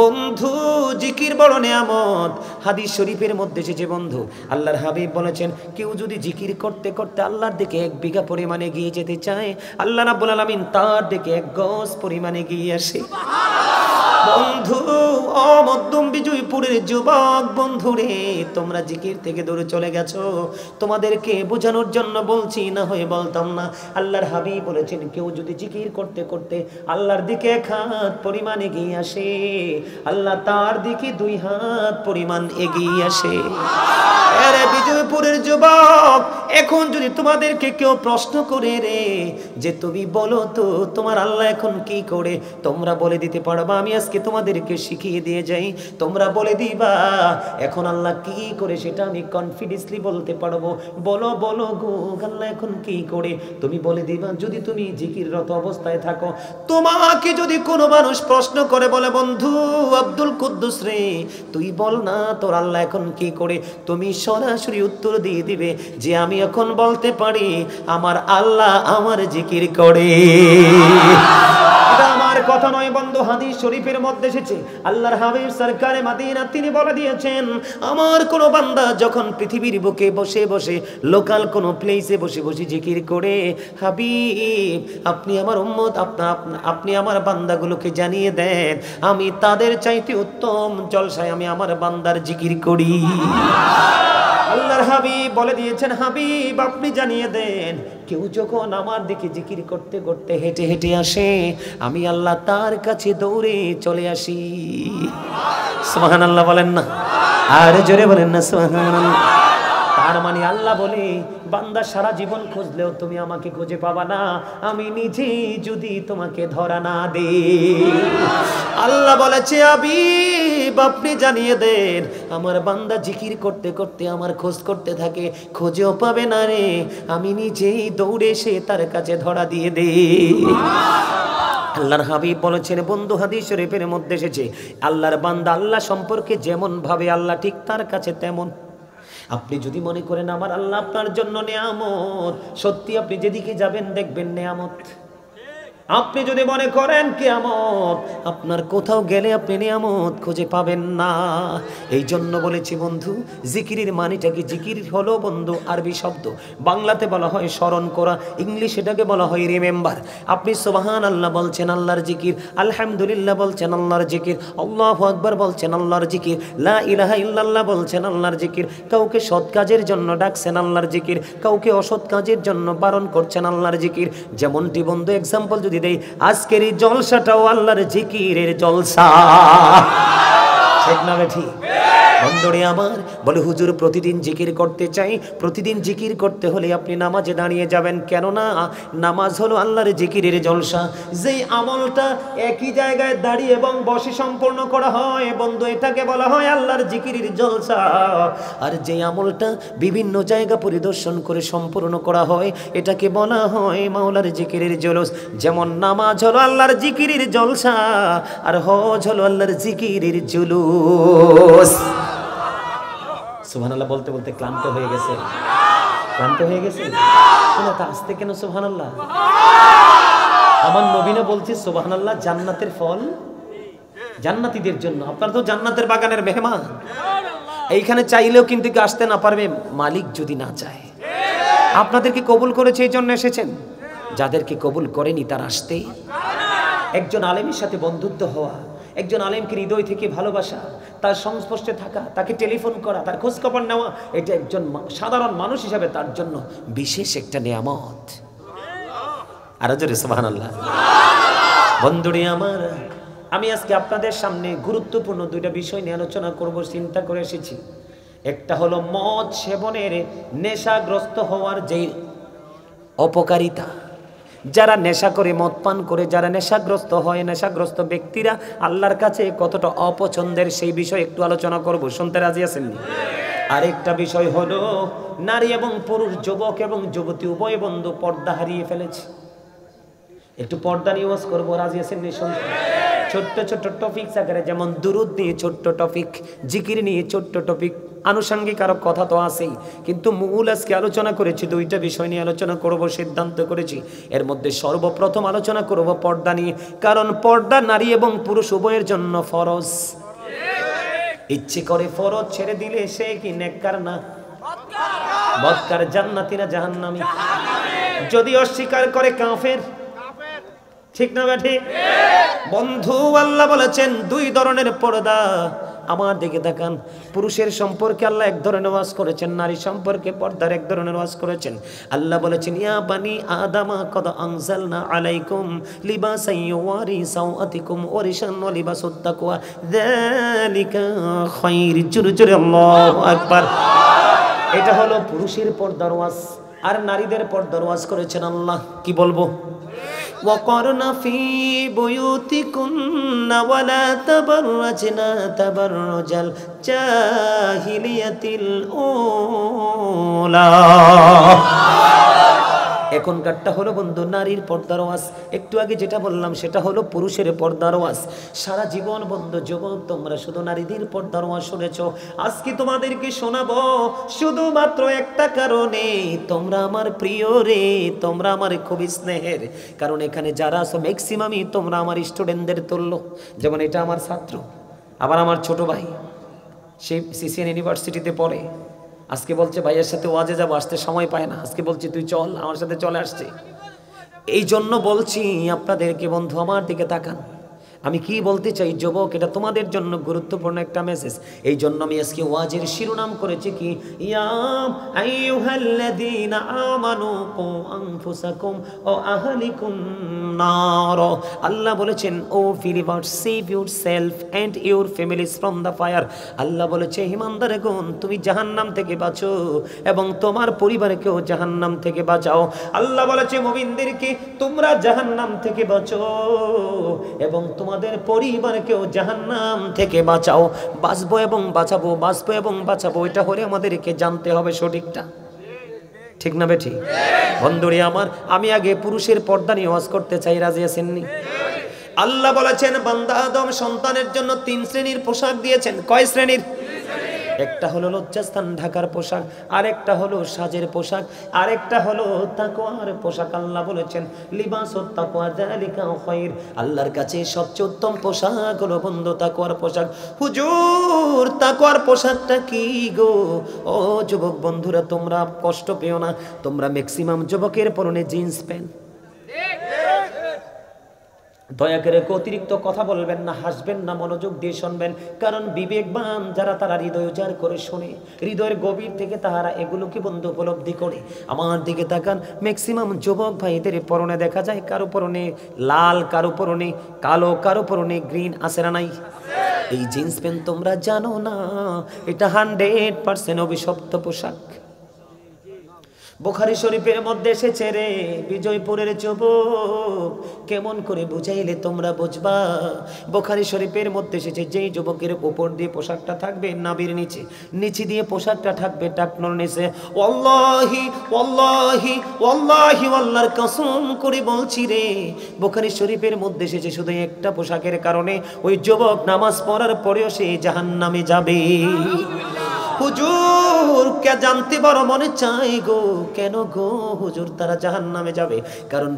বন্ধু, জিকির বড় নিয়ামত। হাদিস শরীফের মধ্যে এসেছে বন্ধু, আল্লাহর হাবিব বলেছেন, কেউ যদি জিকির করতে করতে আল্লাহর দিকে 1 বিঘা পরিমাণে এগিয়ে যেতে চায়, আল্লাহ রাব্বুল আলামিন তার দিকে 1 গজ পরিমাণে এগিয়ে আসে। বন্ধু, ও মধ্যম বিজয়পুরের যুবক বন্ধুরে, তোমরা জিকির থেকে দূরে চলে গেছো। তোমাদেরকে বোঝানোর জন্য বলছি, না হয়ে বলতাম না। আল্লাহর হাবিব বলেছেন, কেউ যদি জিকির করতে করতে আল্লাহর দিকে 1 হাত পরিমাণ এগিয়ে আসে, আল্লাহ তার দিকে 2 হাত পরিমাণ এগিয়ে আসে। আরে বিজয়পুরের যুবক, এখন যদি তোমাদেরকে কেউ প্রশ্ন করে রে যে তুমি বলো তো তোমার আল্লাহ এখন কি করে, তোমরা বলে দিতে পারবা? আমি আজকে তোমাদেরকে শিখিয়ে দিয়ে যাই। তোমরা বলে দিবা এখন আল্লাহ কি করে, সেটা আমি কনফিডেন্সলি বলতে পারবো। বলো বলো গো, আল্লাহ এখন কি করে, তুমি বলে দিবা। যদি তুমি জিকিররত অবস্থায় থাকো, তোমাকে যদি কোনো মানুষ প্রশ্ন করে বলে, বন্ধু আব্দুল কুদ্দুস রে, তুই বল না তোর আল্লাহ এখন কি করে, তুমি সরাসরি উত্তর দিয়ে দিবে যে আমি এখন বলতে পারি আমার আল্লাহ আমার জিকির করে। এটা আমার কথা নয় বন্ধু, হাদিস শরীফের মধ্যে এসেছে। আল্লাহর হাবিব সরকারে মদিনা তিনি বলে দিয়েছেন, আমার কোন বান্দা যখন পৃথিবীর বুকে বসে বসে লোকাল কোন প্লেসে বসে বসে জিকির করে, হাবিব আপনি আমার উম্মত, আপনি আমার বান্দাগুলোকে জানিয়ে দেন আমি তাদের চাইতে উত্তম জলসায় আমি আমার বান্দার জিকির করি। আল্লাহর হাবিব বলে দিয়েছেন, হাবিব আপনি জানিয়ে দেন কেউ যখন আমার দিকে জিকির করতে করতে হেঁটে হেঁটে আসে, আমি আল্লাহ তার কাছে দৌড়ে চলে আসি। সুবহানাল্লাহ বলেন না, আর জোরে বলেন না সুবহানাল্লাহ। তার মানে আল্লাহ বলে, বান্দা সারা জীবন খুঁজলেও তুমি আমাকে খুঁজে পাবা না, আমি নিজে যদি তোমাকে ধরা না দেই। আল্লাহ বলেছে, হাবিব আপনি জানিয়ে দেন আমার বান্দা জিকির করতে করতে আমার খোঁজ করতে থাকে, খুঁজেও পাবে না রে, আমি নিজেই দৌড়ে এসে তার কাছে ধরা দিয়ে দেই। আল্লাহর হাবিব বলেছেন, বন্ধু হাদিস শরীফের মধ্যে এসেছে, আল্লাহর বান্দা আল্লাহ সম্পর্কে যেমন ভাবে আল্লাহ ঠিক তার কাছে তেমন। আপনি যদি মনে করেন আমার আল্লাহ আপনার জন্য নেয়ামত, সত্যি আপনি যেদিকে যাবেন দেখবেন নেয়ামত। আপনি যদি মনে করেন কিয়ামত, আপনার কোথাও গেলে আপনি নিয়ামত খুঁজে পাবেন না। এই জন্য বলেছি বন্ধু, জিকিরের মানেটা কি? জিকির হলো বন্ধু আরবি শব্দ, বাংলাতে বলা হয় স্মরণ করা, ইংলিশ এটাকে বলা হয় রিমেম্বার। আপনি সুবহান আল্লাহ বলছেন আল্লাহর জিকির, আলহামদুলিল্লাহ বলছেন আল্লাহর জিকির, আল্লাহু আকবার বলছেন আল্লাহর জিকির, লা ইলাহা ইল্লাল্লাহ বলছেন আল্লাহর জিকির। কাউকে সৎ কাজের জন্য ডাকছেন আল্লাহর জিকির, কাউকে অসৎ কাজের জন্য বারণ করছেন আল্লাহর জিকির। যেমনটি বন্ধু এক্সাম্পল যদি দেই, আজকের এই জলসাটাও আল্লাহর জিকিরের জলসা, ঠিক না ঠিক? বন্ধুরে আমার, বলে হুজুর প্রতিদিন জিকির করতে চাই। প্রতিদিন জিকির করতে হলে আপনি নামাজে দাঁড়িয়ে যাবেন, কেননা নামাজ হলো আল্লাহর জিকিরের জলসা। যেই আমলটা একই জায়গায় দাঁড়িয়ে এবং বসে সম্পূর্ণ করা হয় বন্ধু, এটাকে বলা হয় আল্লাহর জিকিরের জলসা। আর যে আমলটা বিভিন্ন জায়গা পরিদর্শন করে সম্পূর্ণ করা হয়, এটাকে বলা হয় মাওলার জিকিরের জলস। যেমন নামাজ হলো আল্লাহর জিকিরের জলসা, আর হজ হলো আল্লাহর জিকিরের জুলুস। সুবহানাল্লাহ বলতে বলতে ক্লান্ত হয়ে গেছে, ক্লান্ত হয়ে গেছে। শোনো তা আসতে কেন সুবহানাল্লাহ? আমার নবীনা বলছে সুবহানাল্লাহ জান্নাতের ফল জান্নাতীদের জন্য। আপনারা তো জান্নাতের বাগানের মেহমান, এইখানে চাইলেও কিন্তু আসতে না পারবে মালিক যদি না চায়। আপনাদেরকে কবুল করেছে এই জন্য এসেছেন, যাদেরকে কবুল করেনি তারা আসতে। একজন আলেমের সাথে বন্ধুত্ব হওয়া, একজন আলেমকে হৃদয় থেকে ভালোবাসা, তার সংস্পর্শে থাকা, তাকে টেলিফোন করা, তার খোঁজখবর নেওয়া, এটা একজন সাধারণ মানুষ হিসাবে তার জন্য বিশেষ একটা নিয়ামত। আরো জোরে সুবহানাল্লাহ। বন্ধুরে আমার, আমি আজকে আপনাদের সামনে গুরুত্বপূর্ণ দুইটা বিষয় নিয়ে আলোচনা করব, চিন্তা করে এসেছি। একটা হলো মদ সেবনের নেশাগ্রস্ত হওয়ার যে অপকারিতা। যারা নেশা করে, মদ পান করে যারা নেশাগ্রস্ত হয়, নেশাগ্রস্ত ব্যক্তিরা আল্লাহর কাছে কতটা অপছন্দের, সেই বিষয়ে একটু আলোচনা করব। শুনতে রাজি আছেন? আরেকটা বিষয় হলো নারী এবং পুরুষ, যুবক এবং যুবতী উভয় বন্ধু পর্দা হারিয়ে ফেলেছে। একটু পর্দা নিয়ে ওয়াজ করবো, রাজি আছেন? শুনতে ছোট্ট ছোট্ট টপিক আকারে, যেমন দুরুদ নিয়ে ছোট্ট টপিক, জিকির নিয়ে ছোট্ট টপিক, আনুষঙ্গিক আরো কথা তো আছেই, কিন্তু মূল আজকে আলোচনা করেছি দুইটা বিষয় নিয়ে আলোচনা করব, সিদ্ধান্ত করেছি। এর মধ্যে সর্বপ্রথম আলোচনা করব পর্দা নিয়ে, কারণ পর্দা নারী এবং পুরুষ উভয়ের জন্য ফরজ। ইচ্ছে করে ফরজ ছেড়ে দিলে সে কি নেককার না বদকার, জান্নাতি না জাহান্নামী? যদি অস্বীকার করে কাফের, ঠিক না ব্যাঠি? বন্ধু আল্লাহ বলেছেন দুই ধরনের পর্দা। আমার দিকে দেখান, পুরুষের সম্পর্কে আল্লাহ এক ধরনের ওয়াজ করেছেন, নারী সম্পর্কে পর্দার এক ধরনের ওয়াজ করেছেন। আল্লাহ বলেছেন, ইয়া বানি আদামা কদ আনজালনা আলাইকুম লিবাসান ইউওয়ারি সাওআতিকুম ওয়া রিশান ওয়া লিবাসুত তাকওয়া যালিকা খায়র। জোরে জোরে আল্লাহু আকবার। এটা হলো পুরুষের পর্দার ওয়াজ। আর নারীদের পর্দার ওয়াজ করেছেন আল্লাহ, কি বলবো? وقرن في بيوتكن ولا تبرجن تبرج الجاهلية الأولى। এখনকারটা হলো বন্ধু নারীর পর্দার ওয়াজ। একটু আগে যেটা বললাম সেটা হলো পুরুষের পর্দার ওয়াজ। সারা জীবন বন্ধু যুবক তোমরা শুধু নারীদের পর্দার ওয়াজ শুনেছো, আজকে তোমাদেরকে শোনাবো শুধুমাত্র একটা কারণে, তোমরা আমার প্রিয় রে, তোমরা আমার খুবই স্নেহের। কারণ এখানে যারা আছো ম্যাক্সিমামই তোমরা আমার স্টুডেন্টদের তুল্য। যেমন এটা আমার ছাত্র, আবার আমার ছোট ভাই, সে সিসিএন ইউনিভার্সিটিতে পড়ে। আজকে বলছে ভাইয়ের সাথে ওয়াজে যাবো, আসতে সময় পায় না। আজকে বলছি তুই চল, আমার সাথে চলে আসছে। এই জন্য বলছি আপনাদেরকে বন্ধু, আমার দিকে তাকান। আমি কি বলতে চাই যুবক, এটা তোমাদের জন্য গুরুত্বপূর্ণ একটা মেসেজ। এই জন্য আমি আজকে ওয়াজের শিরোনাম করেছি কি, ইয়া আইয়ুহাল্লাযীনা আমানু কু আনফুসাকুম ওয়া আহলিকুম নার। আল্লাহ বলেছেন, O believer save yourself and your families from the fire. আল্লাহ বলেছে, ঈমানদারগণ তুমি জাহান্নাম থেকে বাঁচো এবং তোমার পরিবারকেও জাহান্নাম থেকে বাঁচাও। আল্লাহ বলেছে মুমিনদেরকে, তোমরা জাহান্নাম থেকে বাঁচো এবং তোমাদের পরিবারকেও জাহান্নাম থেকে বাঁচাও। বাঁচবো এবং বাঁচাবো, বাঁচবো এবং বাঁচাবো, এটা হলে আমাদেরকে জানতে হবে সঠিকটা, ঠিক না বেঠি? বন্ধুরে আমার, আমি আগে পুরুষের পর্দা নিয়ে ওয়াজ করতে চাই, রাজি আছেননি? আল্লাহ বলেছেন বান্দা আদম সন্তানের জন্য 3 শ্রেণীর পোশাক দিয়েছেন। কয় শ্রেণীর? একটা হলো লজ্জাস্থান ঢাকার পোশাক, আরেকটা হলো সাজের পোশাক, আরেকটা হলো তাকওয়ার পোশাক। আল্লাহ বলেছেন লিবাসুত তাকওয়া যালিকা খায়র, আল্লাহর কাছে সবচেয়ে উত্তম পোশাক হলো বন্ধু তাকওয়ার পোশাক। হুজুর তাকওয়ার পোশাকটা কি গো? ও যুবক বন্ধুরা, তোমরা কষ্ট পেও না, তোমরা ম্যাক্সিমাম যুবকের পরনে জিন্স প্যান্ট। দয়া করে অতিরিক্ত কথা বলবেন না, হাসবেন না, মনোযোগ দিয়ে শুনবেন, কারণ বিবেকবান যারা তারা হৃদয় উজাড় করে শোনে, হৃদয়ের গভীর থেকে তাহারা এগুলোকে বন্ধু উপলব্ধি করে। আমার দিকে তাকান, ম্যাক্সিমাম যুবক ভাইদের পরনে দেখা যায় কারো পরনে লাল, কারো পরনে কালো, কারো পরনে গ্রিন, আছে না নাই? এই জিন্স প্যান্ট তোমরা জানো না, এটা 100% অভিশপ্ত পোশাক। বুখারী শরীফের মধ্যে এসেছে রে বিজয়পুরের যুবক, কেমন করে বুঝাইলে তোমরা বুঝবা। বুখারী শরীফের মধ্যে এসেছে যেই যুবকের উপর দিয়ে পোশাকটা থাকবে নাভির নিচে, নিচে দিয়ে পোশাকটা থাকবে টাকনোর নিচে, ওয়াল্লাহি ওয়াল্লাহি ওয়াল্লাহি আল্লাহর কসম করে বলছি রে, বুখারী শরীফের মধ্যে এসেছে শুধু একটা পোশাকের কারণে ওই যুবক নামাজ পড়ার পরেও সে জাহান্নামে যাবে। হুজুর কে জানতে বড় মনে চাই গো, কেন গো হুজুর তারা জাহান্নামে যাবে? কারণ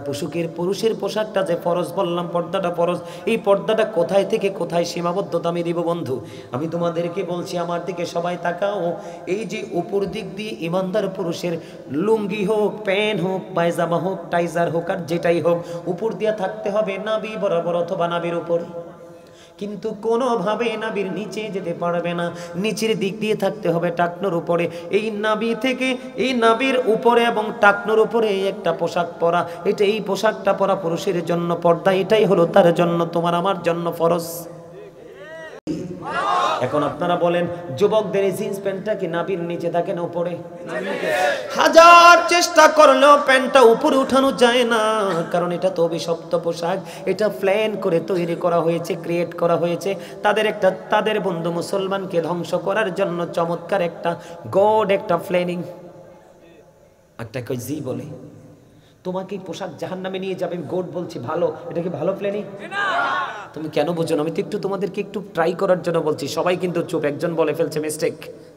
পুরুষের পোশাকটা যে ফরজ বললাম, পর্দাটা ফরজ, এই পর্দাটা কোথায় থেকে কোথায় সীমাবদ্ধতা আমি দিব বন্ধু? আমি তোমাদেরকে বলছি, আমার দিকে সবাই তাকাও। এই যে উপর দিক দিয়ে ইমানদার পুরুষের লুঙ্গি হোক, প্যান্ট হোক, পায়জামা হোক, টাইজার হোক, আর যেটাই হোক, উপর দিয়ে থাকতে হবে নাভি বরাবর অথবা নাভির উপরে, কিন্তু কোনোভাবে নাভির নিচে যেতে পারবে না, নিচের দিক দিয়ে থাকতে হবে টাকনোর উপরে। এই নাভি থেকে এই নাভির উপরে এবং টাকনোর উপরে একটা পোশাক পরা, এটা এই পোশাকটা পরা পুরুষের জন্য পর্দা, এটাই হলো তার জন্য, তোমার আমার জন্য ফরজ। এখন আপনারা বলেন যুবকদের এই জিন্স প্যান্টটা কি নাভির নিচে থাকে না উপরে? হাজার চেষ্টা করলেও প্যান্টটা উপরে উঠানো যায় না, কারণ এটা তো অভিশপ্ত পোশাক, এটা প্ল্যান করে তৈরি করা হয়েছে, ক্রিয়েট করা হয়েছে তাদের বন্ধু মুসলমানকে ধ্বংস করার জন্য। চমৎকার একটা গড, একটা প্ল্যানিং। একটা কই জি বলে তোমাকে পোশাক জাহান্নামে নিয়ে যাবে, গোড বলছি ভালো, এটা কি ভালো প্ল্যানিং? তুমি কেন বুঝো না? আমি তো একটু তোমাদেরকে একটু ট্রাই করার জন্য বলছি। সবাই কিন্তু চুপ, একজন বলে ফেলছে মিস্টেক,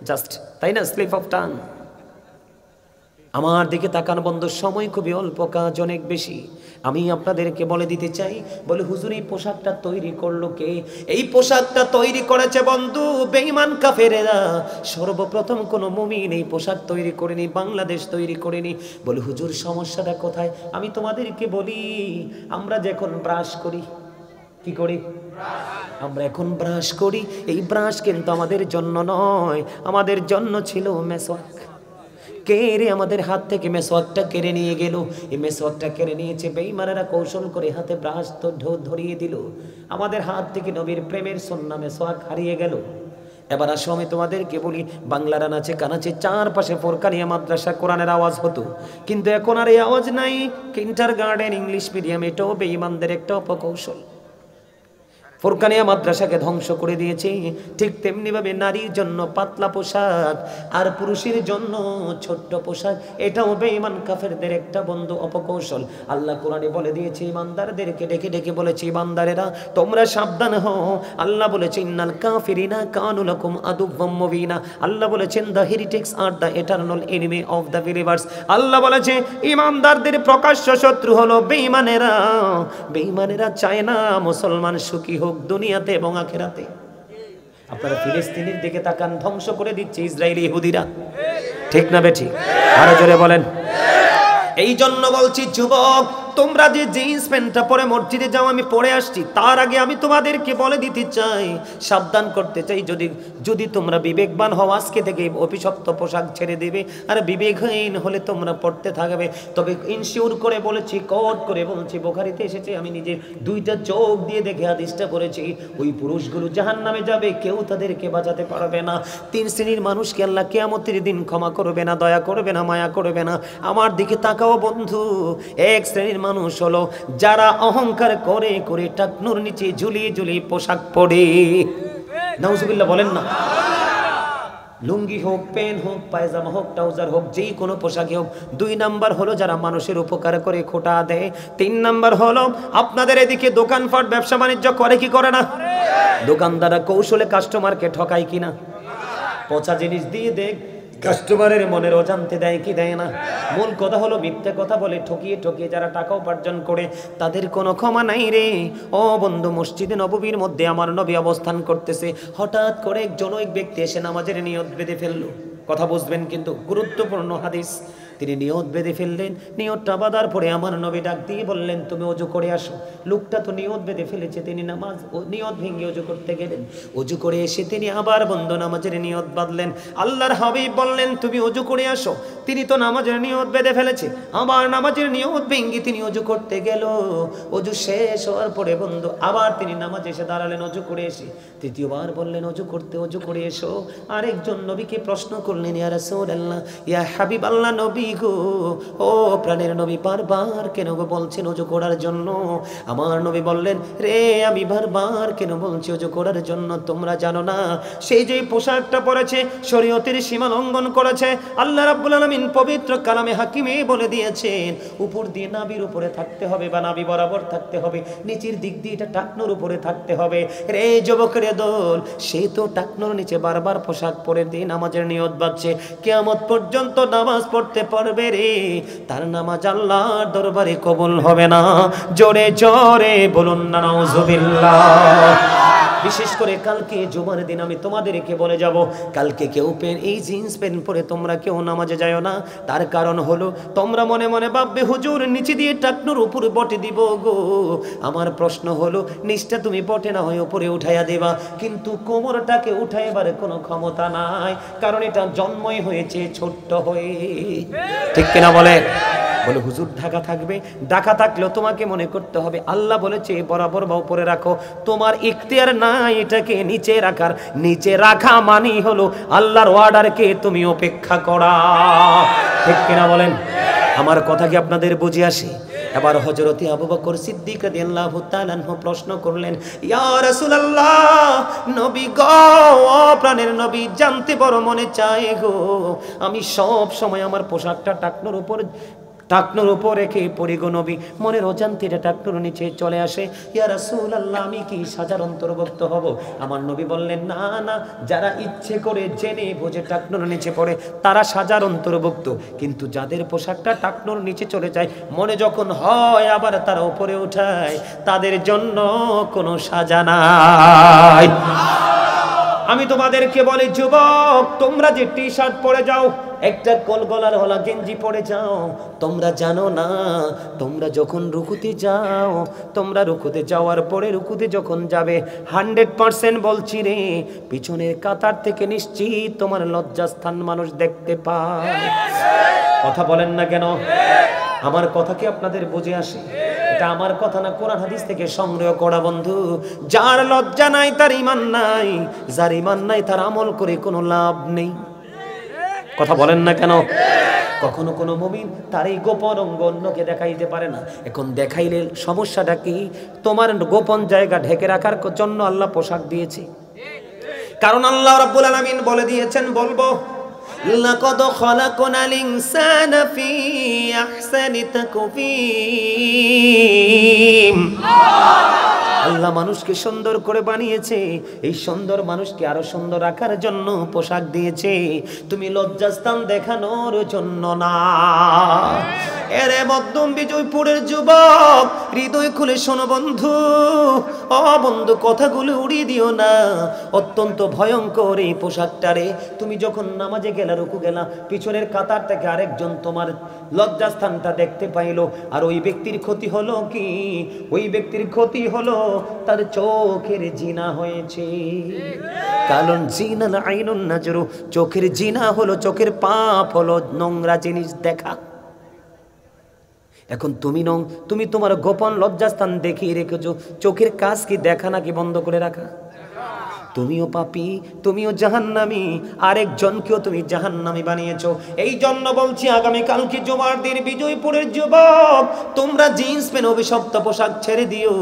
জাস্ট, তাই না? Slip of tongue. আমার দিকে তাকান বন্ধু, সময় খুবই অল্প, কাজ অনেক বেশি। আমি আপনাদেরকে বলে দিতে চাই, বলে হুজুর এই পোশাকটা তৈরি করলো কে? এই পোশাকটা তৈরি করেছে বন্ধু বেঈমান কাফেরেরা। সর্বপ্রথম কোনো মুমিন এই পোশাক তৈরি করেনি, বাংলাদেশ তৈরি করেনি। বলে হুজুর সমস্যাটা কোথায়? আমি তোমাদেরকে বলি, আমরা যখন ব্রাশ করি, কি করি? আমরা এখন ব্রাশ করি, এই ব্রাশ কিন্তু আমাদের জন্য নয়, আমাদের জন্য ছিল মেসওয়াক। কে রে আমাদের হাত থেকে মেসওয়াকটা কেড়ে নিয়ে গেল? এই মেসওয়াকটা কেড়ে নিয়েছে বেঈমানেরা, কৌশল করে হাতে ব্রাশ তো ধরিয়ে দিল। আমাদের হাত থেকে নবীর প্রেমের সুন্নাহ মেসওয়াক হারিয়ে গেল। এবার আসো আমি তোমাদেরকে বলি, বাংলার আনাচে কানাচে চারপাশে ফোরকানিয়া মাদ্রাসা, কোরআনের আওয়াজ হতো, কিন্তু এখন আর এই আওয়াজ নাই। কিন্ডারগার্টেন, ইংলিশ মিডিয়াম, এটাও বেঈমানদের একটা অপকৌশল। ফোরকানিয়া মাদ্রাসাকে ধ্বংস করে দিয়েছে। ঠিক তেমনি ভাবে নারীর জন্য পাতলা পোশাক আর পুরুষের জন্য ছোট্ট পোশাক, এটাও বেঈমান কাফেরদের একটা বন্ধু অপকৌশল। আল্লাহ কোরআনে বলে দিয়েছে, ইমানদারদেরকে ডেকে ডেকে বলেছে, ইমানদারেরা তোমরা সাবধান হও। আল্লাহ বলেছে ইন্নাল কাফিরিনা কানু লাকুম আদুওয়াম মুবিনা। আল্লাহ বলেছেন the heretics are the eternal enemy of the believers. আল্লাহ বলেছে ইমানদারদের প্রকাশ্য শত্রু হলো বেঈমানেরা। বেঈমানেরা চায় না মুসলমান সুখী হোক দুনিয়াতে এবং আখিরাতে। আপনারা ফিলিস্তিনের দিকে তাকান, ধ্বংস করে দিচ্ছে ইসরায়েলি ইহুদিরা, ঠিক না বেঠিক? আরো জোরে বলেন। এই জন্য বলছি যুবক, তোমরা যে জিন্স প্যান্টটা পরে মসজিদে যাও, আমি পরে আসছি, তার আগে আমি তোমাদেরকে বলে দিতে চাই, সাবধান করতে চাই, যদি তোমরা বিবেকবান হও আজকে থেকে অভিশপ্ত পোশাক ছেড়ে দেবে, আর বিবেকহীন হলে তোমরা পড়তে থাকবে। তবে ইনশিওর করে বলেছি, কোট করে বলছি, বুখারীতে এসেছে, আমি নিজে দুইটা চোখ দিয়ে দেখে হাদিসটা পড়েছি, ওই পুরুষগুলো জাহান্নামে যাবে, কেউ তাদেরকে বাঁচাতে পারবে না। 3 শ্রেণীর মানুষকে আল্লাহ কিয়ামতের দিন ক্ষমা করবে না, দয়া করবে না, মায়া করবে না। আমার দিকে তাকাও বন্ধু, এক শ্রেণীর মানুষ হলো যারা অহংকার করে করে টাকনুর নিচে ঝুলিয়ে ঝুলিয়ে পোশাক পরে। নাউজুবিল্লাহ বলেন না। লুঙ্গি হোক, পেন হোক, পায়জামা হোক, ট্রাউজার হোক, যেই কোনো পোশাকে হোক। 2 নাম্বার হলো যারা মানুষের উপকার করে, খোটা দেয়। 3 নাম্বার হলো আপনাদের এদিকে দোকানপাট ব্যবসা বাণিজ্য করে কি করে না? দোকানদাররা কৌশলে কাস্টমারকে ঠকায় কিনা? পচা জিনিস দিয়ে দেখ কাস্টমারের মনের অজান্তে দেয় কি দেয় না? মূল কথা হলো মিথ্যে কথা বলে ঠকিয়ে ঠকিয়ে যারা টাকা উপার্জন করে তাদের কোনো ক্ষমা নাই রে। ও বন্ধু, মসজিদে নববীর মধ্যে আমার নবী অবস্থান করতেছে, হঠাৎ করে একজন ব্যক্তি এসে নামাজের নিয়ত বেঁধে ফেললো। কথা বুঝবেন কিন্তু, গুরুত্বপূর্ণ হাদিস। তিনি নিয়ত বেঁধে ফেললেন, নিয়তটা বাঁধার পরে আমার নবী ডাক দিয়ে বললেন, তুমি ওযু করে আসো। লোকটা তো নিয়ত বেঁধে ফেলেছে, তিনি নামাজ ও নিয়ত ভেঙে ওযু করতে গেলেন। ওযু করে এসে তিনি আবার বন্ধ নামাজের নিয়ত বাঁধলেন। আল্লাহর হাবিব বললেন, তুমি ওযু করে আসো। তিনি তো নামাজের নিয়ত বেঁধে ফেলেছে, আবার নামাজের নিয়ত ভেঙে তিনি ওযু করতে গেল। ওযু শেষ হওয়ার পরে বন্ধু আবার তিনি নামাজে এসে দাঁড়ালেন, ওযু করে এসে তৃতীয়বার বললেন ওযু করতে, ওযু করে এসো। আরেকজন নবীকে প্রশ্ন করলেন, ইয়া রাসূলুল্লাহ, ইয়া হাবিবাল্লাহ, নবী গো, ও প্রাণের নবী, বারবার কেন গো বলছেন ওযু করার জন্য? আমার নবী বললেন, রে আমি বারবার কেন বলছি ওযু করার জন্য? তোমরা জানো না সেই যে পোশাকটা পরেছে শরীয়তের সীমা লঙ্ঘন করেছে। আল্লাহ রাব্বুল আলামিন পবিত্র কালামে হাকিমে বলে দিয়েছেন, উপর দিয়ে নাভির উপরে থাকতে হবে বা নাভি বরাবর থাকতে হবে, নিচের দিক দিয়ে এটা টাকনোর উপরে থাকতে হবে। রে যুবকের দল, সে তো টাকনোর নিচে বারবার পোশাক পরে দিয়ে নামাজের নিয়ত বাঁধছে, কিয়ামত পর্যন্ত নামাজ পড়তে পারবে রে, তার নামাজ আল্লাহর দরবারে কবুল হবে না। জোরে জোরে বলুন না নাউজুবিল্লাহ। বিশেষ করে কালকে জুমার দিন আমি তোমাদেরকে বলে যাব, কালকে কেউ এই জিন্স প্যান্ট পরে তোমরা কেউ নামাজে যাও না। তার কারণ হলো তোমরা মনে মনে ভাববে হুজুর নিচে দিয়ে টাকনুর উপরে বটে দিব গো। আমার প্রশ্ন হলো, নিচটা তুমি বটে না হয়ে উপরে উঠাইয়া দেবা, কিন্তু কোমরটাকে উঠাইবার কোনো ক্ষমতা নাই, কারণ এটা জন্মই হয়েছে ছোট্ট হয়ে। ঠিক কিনা বলে? বলে হুজুর ঢাকা থাকবে, ঢাকা থাকলেও তোমাকে মনে করতে হবে আল্লাহ বলেছে বরাবর বা উপরে রাখো। তোমার ইখতিয়ার নাই এটাকে নিচে রাখার। নিচে রাখা মানেই হলো আল্লাহর অর্ডারকে তুমি উপেক্ষা করা। ঠিক কিনা বলেন? আমার কথা কি আপনাদের বুঝে আসে? এবার হযরতে আবু বকর সিদ্দিক রাদিয়াল্লাহু তাআলা আনহু প্রশ্ন করলেন, ইয়া রাসূলুল্লাহ, নবী গো, প্রাণের নবী, জানতে বড় মনে চায় গো, আমি সব সময় আমার পোশাকটা টাকনোর উপর রেখে পড়ি গো নবী, মনের অজান্তে এটা টাকনোর নিচে চলে আসে। ইয়া রাসূলুল্লাহ, আমি কি সাজার অন্তর্ভুক্ত হব? আমার নবী বললেন, না না, যারা ইচ্ছে করে জেনে বুঝে টাকনোর নিচে পড়ে তারা সাজার অন্তর্ভুক্ত, কিন্তু যাদের পোশাকটা টাকনোর নিচে চলে যায়, মনে যখন হয় আবার তারা উপরে উঠায়, তাদের জন্য কোনো সাজা নাই। আমি তোমাদেরকে বলি যুবক, তোমরা যে টি শার্ট পরে যাও, একটা কলগলার হলা গেঞ্জি পরে যাও, তোমরা জানো না তোমরা যখন রুকুতে যাও, তোমরা রুকুতে যাওয়ার পরে রুকুতে যখন যাবে 100% বলছি রে, পিছনের কাতার থেকে নিশ্চিত তোমার লজ্জাস্থান মানুষ দেখতে পায়। কথা বলেন না কেন? আমার কথা কি আপনাদের বুঝে আসে? এটা আমার কথা না, কোরআন হাদিস থেকে সংগ্রহ করা বন্ধু। যার লজ্জা নাই তার ঈমান নাই, যার ঈমান নাই তার আমল করে কোনো লাভ নেই। কথা বলেন না কেন? কখনো কোনো মুমিন তার এই গোপন অঙ্গ অন্যকে দেখাইতে পারে না। এখন দেখাইলে সমস্যাটা কি? তোমার গোপন জায়গা ঢেকে রাখার জন্য আল্লাহ পোশাক দিয়েছে। কারণ আল্লাহ রাব্বুল আলামিন বলে দিয়েছেন, বলবো লাকাদ খালাকনাল ইনসানা ফি আহসানি তাকওয়িম। আল্লাহ মানুষকে সুন্দর করে বানিয়েছে, এই সুন্দর মানুষকে আরো সুন্দর রাখার জন্য পোশাক দিয়েছে, তুমি লজ্জাস্থান দেখানোর জন্য না। এরে মধ্যম বিজয়পুরের যুবক, হৃদয় খুলে শোনো বন্ধু। ও বন্ধু, কথাগুলো উড়িয়ে দিও না, অত্যন্ত ভয়ঙ্কর এই পোশাকটারে। তুমি যখন নামাজে গেলা, রুকু গেলা, পিছনের কাতার থেকে আরেকজন তোমার লজ্জাস্থানটা দেখতে পাইলো, আর ওই ব্যক্তির ক্ষতি হলো কি? ওই ব্যক্তির ক্ষতি হলো তার চোখের জিনা হয়েছে। কারণ জিনা আইনুন নাজরু, চোখের জিনা হলো, চোখের পাপ হলো নোংরা জিনিস দেখা। এখন তুমি তোমার গোপন লজ্জাস্থান দেখিয়ে রেখেছো, চোখের কাজ কি দেখা নাকি বন্ধ করে রাখা? তুমিও পাপী, তুমিও জাহান্নামী, আরেকজনকেও তুমি জাহান্নামী বানিয়েছো। এই জন্য বলছি আগামীকালকে জুমার দিন বিজয়পুরের যুবক, তোমরা জিন্স প্যান্ট অভিশপ্ত পোশাক ছেড়ে দিও।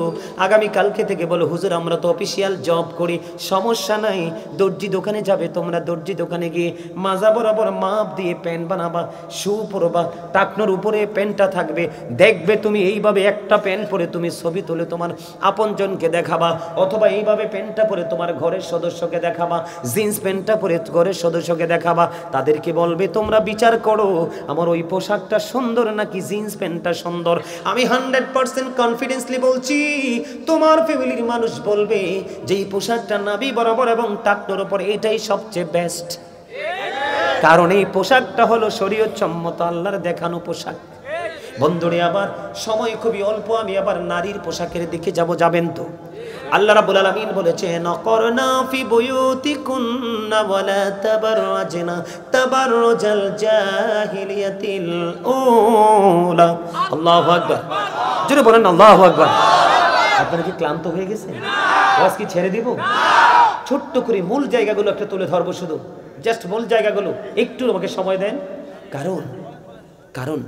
আগামীকালকে থেকে বলো হুজুর আমরা তো অফিসিয়াল জব করি, সমস্যা নাই। দর্জি দোকানে যাবে তোমরা, দর্জি দোকানে গিয়ে মাজা বরাবর মাপ দিয়ে প্যান্ট বানাবা, শু পরবা, টাকনোর উপরে প্যান্টটা থাকবে। দেখবে তুমি এইভাবে একটা প্যান্ট পরে তুমি ছবি তুলে তোমার আপনজনকে দেখাবা, অথবা এইভাবে প্যান্টটা পরে তোমার ঘরের সদস্যকে দেখাবা, জিন্স প্যান্টটা পরে ঘরের সদস্যকে দেখাবা। তাদেরকে বলবে তোমরা বিচার করো আমার ওই পোশাকটা সুন্দর নাকি জিন্স প্যান্টটা সুন্দর। আমি 100% কনফিডেন্সলি বলছি তোমার ফ্যামিলির মানুষ বলবে যে এই পোশাকটা নাভি বরাবর এবং টাকনোর উপর এটাই সবচেয়ে বেস্ট, কারণ এই পোশাকটা হলো শরীয়ত সম্মত আল্লাহর দেখানো পোশাক। বন্ধুরে আবার সময় খুবই অল্প, আমি আবার নারীর পোশাকের দিকে যাবেন তো? আল্লাহ রাব্বুল আলামিন বলেছেন করনা ফি বুয়ুতিকুন্না ওয়ালা তাবাররাজনা তাবাররুজাল জাহিলিয়াতিল উলা। আল্লাহু আকবার, জোরে বলেন আল্লাহু আকবার। আপনারা কি ক্লান্ত হয়ে গেছেন? ওয়াজ কি ছেড়ে দিব? ছোট্ট করে মূল জায়গাগুলো একটা তুলে ধরবো, শুধু জাস্ট মূল জায়গাগুলো একটু আমাকে সময় দেন। কারণ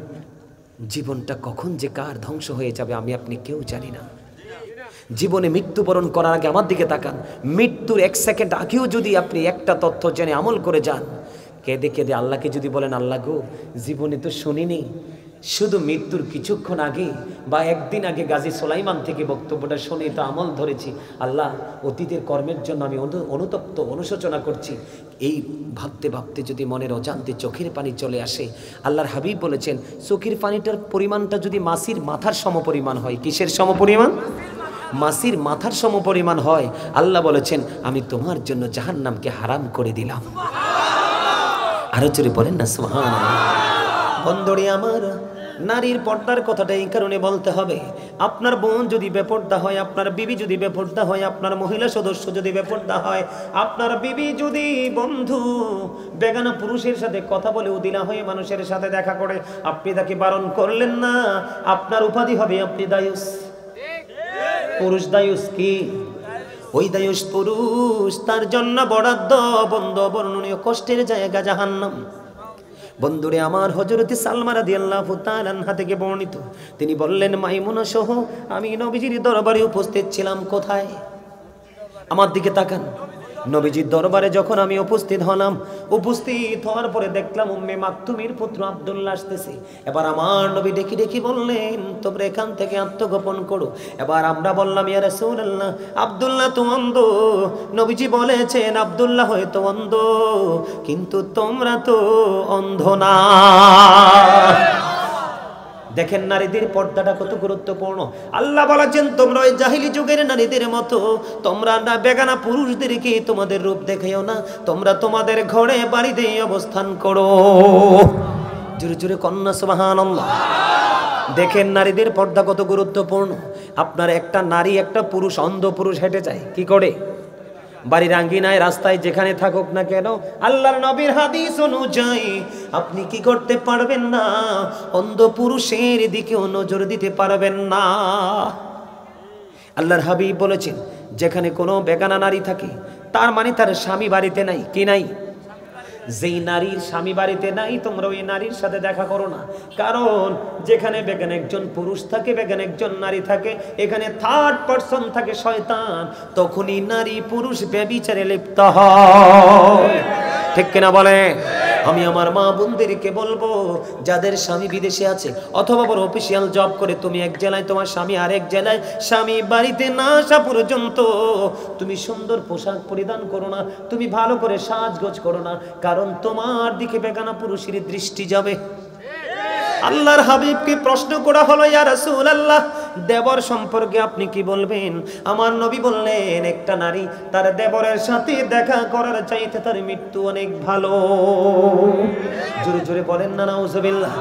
জীবনটা কখন যে কার ধ্বংস হয়ে যাবে আমি আপনি কেউ জানি না। জীবনে মৃত্যুবরণ করার আগে আমার দিকে তাকান, মৃত্যুর 1 সেকেন্ড আগেও যদি আপনি একটা তথ্য জেনে আমল করে যান, কেঁদে কেঁদে আল্লাহকে যদি বলেন আল্লাহ গো জীবনে তো শুনিনি, শুধু মৃত্যুর কিছুক্ষণ আগে বা একদিন আগে গাজী সুলাইমান থেকে বক্তব্যটা শুনে তো আমল ধরেছি, আল্লাহ অতীতের কর্মের জন্য আমি অনুতপ্ত, অনুশোচনা করছি। এই ভাবতে ভাবতে যদি মনের অজান্তে চোখের পানি চলে আসে, আল্লাহর হাবিব বলেছেন চোখের পানিটার পরিমাণটা যদি মাছির মাথার সমপরিমাণ হয়, কিসের সমপরিমাণ? মাছির মাথার সমপরিমাণ হয়, আল্লাহ বলেছেন আমি তোমার জন্য জাহান্নামকে হারাম করে দিলাম। আরো জোরে বলেন না সুবহানাল্লাহ। বন্ধুরে আমার, নারীর পর্দার কথাটা এই কারণে বলতে হবে, আপনার বোন যদি বেপর্দা হয়, আপনার বিবি যদি বেপর্দা হয়, আপনার মহিলা সদস্য যদি বেপর্দা হয়, আপনার বিবি যদি বন্ধু বেগানা পুরুষের সাথে কথা বলে উদিলা হয়ে মানুষের সাথে দেখা করে, আপনি তাকে বারণ করলেন না, আপনার উপাধি হবে আপনি দায়ুস। পুরুষ দায়ুস কি? ওই দায়ুস পুরুষ, তার জন্য বরাদ্দ বন্ধ বর্ণনীয় কষ্টের জায়গা জাহান্নাম। বন্ধুরে আমার, হযরতে সালমা রাদিয়াল্লাহু তাআলা আনহা থেকে বর্ণিত, তিনি বললেন মাইমুনা সহ আমি নবীজির দরবারে উপস্থিত ছিলাম। কোথায়? আমার দিকে তাকান। নবীজির দরবারে যখন আমি উপস্থিত হলাম, উপস্থিত হওয়ার পরে দেখলাম উম্মে মাকতুমের পুত্র আব্দুল্লাহ আসতেছে। এবার আমার নবী ডেকে ডেকে বললেন তোমরা এখান থেকে আত্মগোপন করো। এবার আমরা বললাম ইয়া রাসূলুল্লাহ আব্দুল্লাহ তো অন্ধ। নবীজি বলেছেন আব্দুল্লাহ হয়তো অন্ধ, কিন্তু তোমরা তো অন্ধ না। দেখেন নারীদের পর্দাটা কত গুরুত্বপূর্ণ। আল্লাহ বলেছেন তোমরা ওই জাহিলি যুগের নারীদের মতো তোমরা না বেগানা পুরুষদেরকে তোমাদের রূপ দেখাইও না, তোমরা তোমাদের ঘরে বাড়িতে অবস্থান করো। জোরে জোরে কন্যা সুবহানাল্লাহ। দেখেন নারীদের পর্দা কত গুরুত্বপূর্ণ। আপনার একটা নারী একটা পুরুষ, অন্ধ পুরুষ হেঁটে যায় কি করে? বাড়ির আঙ্গিনায় রাস্তায় যেখানে থাকুক না কেন, আল্লাহর নবীর হাদিস অনুযায়ী আপনি কি করতে পারবেন না? অন্ধ পুরুষের দিকেও নজর দিতে পারবেন না। আল্লাহর হাবিব বলেছেন যেখানে কোনো বেগানা নারী থাকে তার মানে তার স্বামী বাড়িতে নাই। কি নাই? যেই নারীর স্বামী বাড়িতে নাই তোমরা ওই নারীর সাথে দেখা করো না, কারণ যেখানে বেগান একজন পুরুষ থাকে, বেগান একজন নারী থাকে, এখানে থার্ড পারসন থাকে শয়তান, তখনই নারী পুরুষ ব্যভিচারে লিপ্ত হয়। ঠিক কিনা বলে? আমি আমার মা বোনদেরকে বলবো যাদের স্বামী বিদেশে আছে অথবা বড় অফিসিয়াল জব করে, তুমি এক জেলায় তোমার স্বামী আরেক জেলায়, স্বামী বাড়িতে না আসা পর্যন্ত তুমি সুন্দর পোশাক পরিধান করো না, তুমি ভালো করে সাজগোজ করো না, কারণ তোমার দিকে বেগানা পুরুষের দৃষ্টি যাবে। আল্লাহর হাবিবকে প্রশ্ন করা হলো ইয়া রাসূলুল্লাহ দেবর সম্পর্কে আপনি কি বলবেন? আমার নবী বললেন একটা নারী তার দেবরের সাথে দেখা করার চাইতে তার মৃত্যু অনেক ভালো। জোরে জোরে বলেন না নাউজুবিল্লাহ।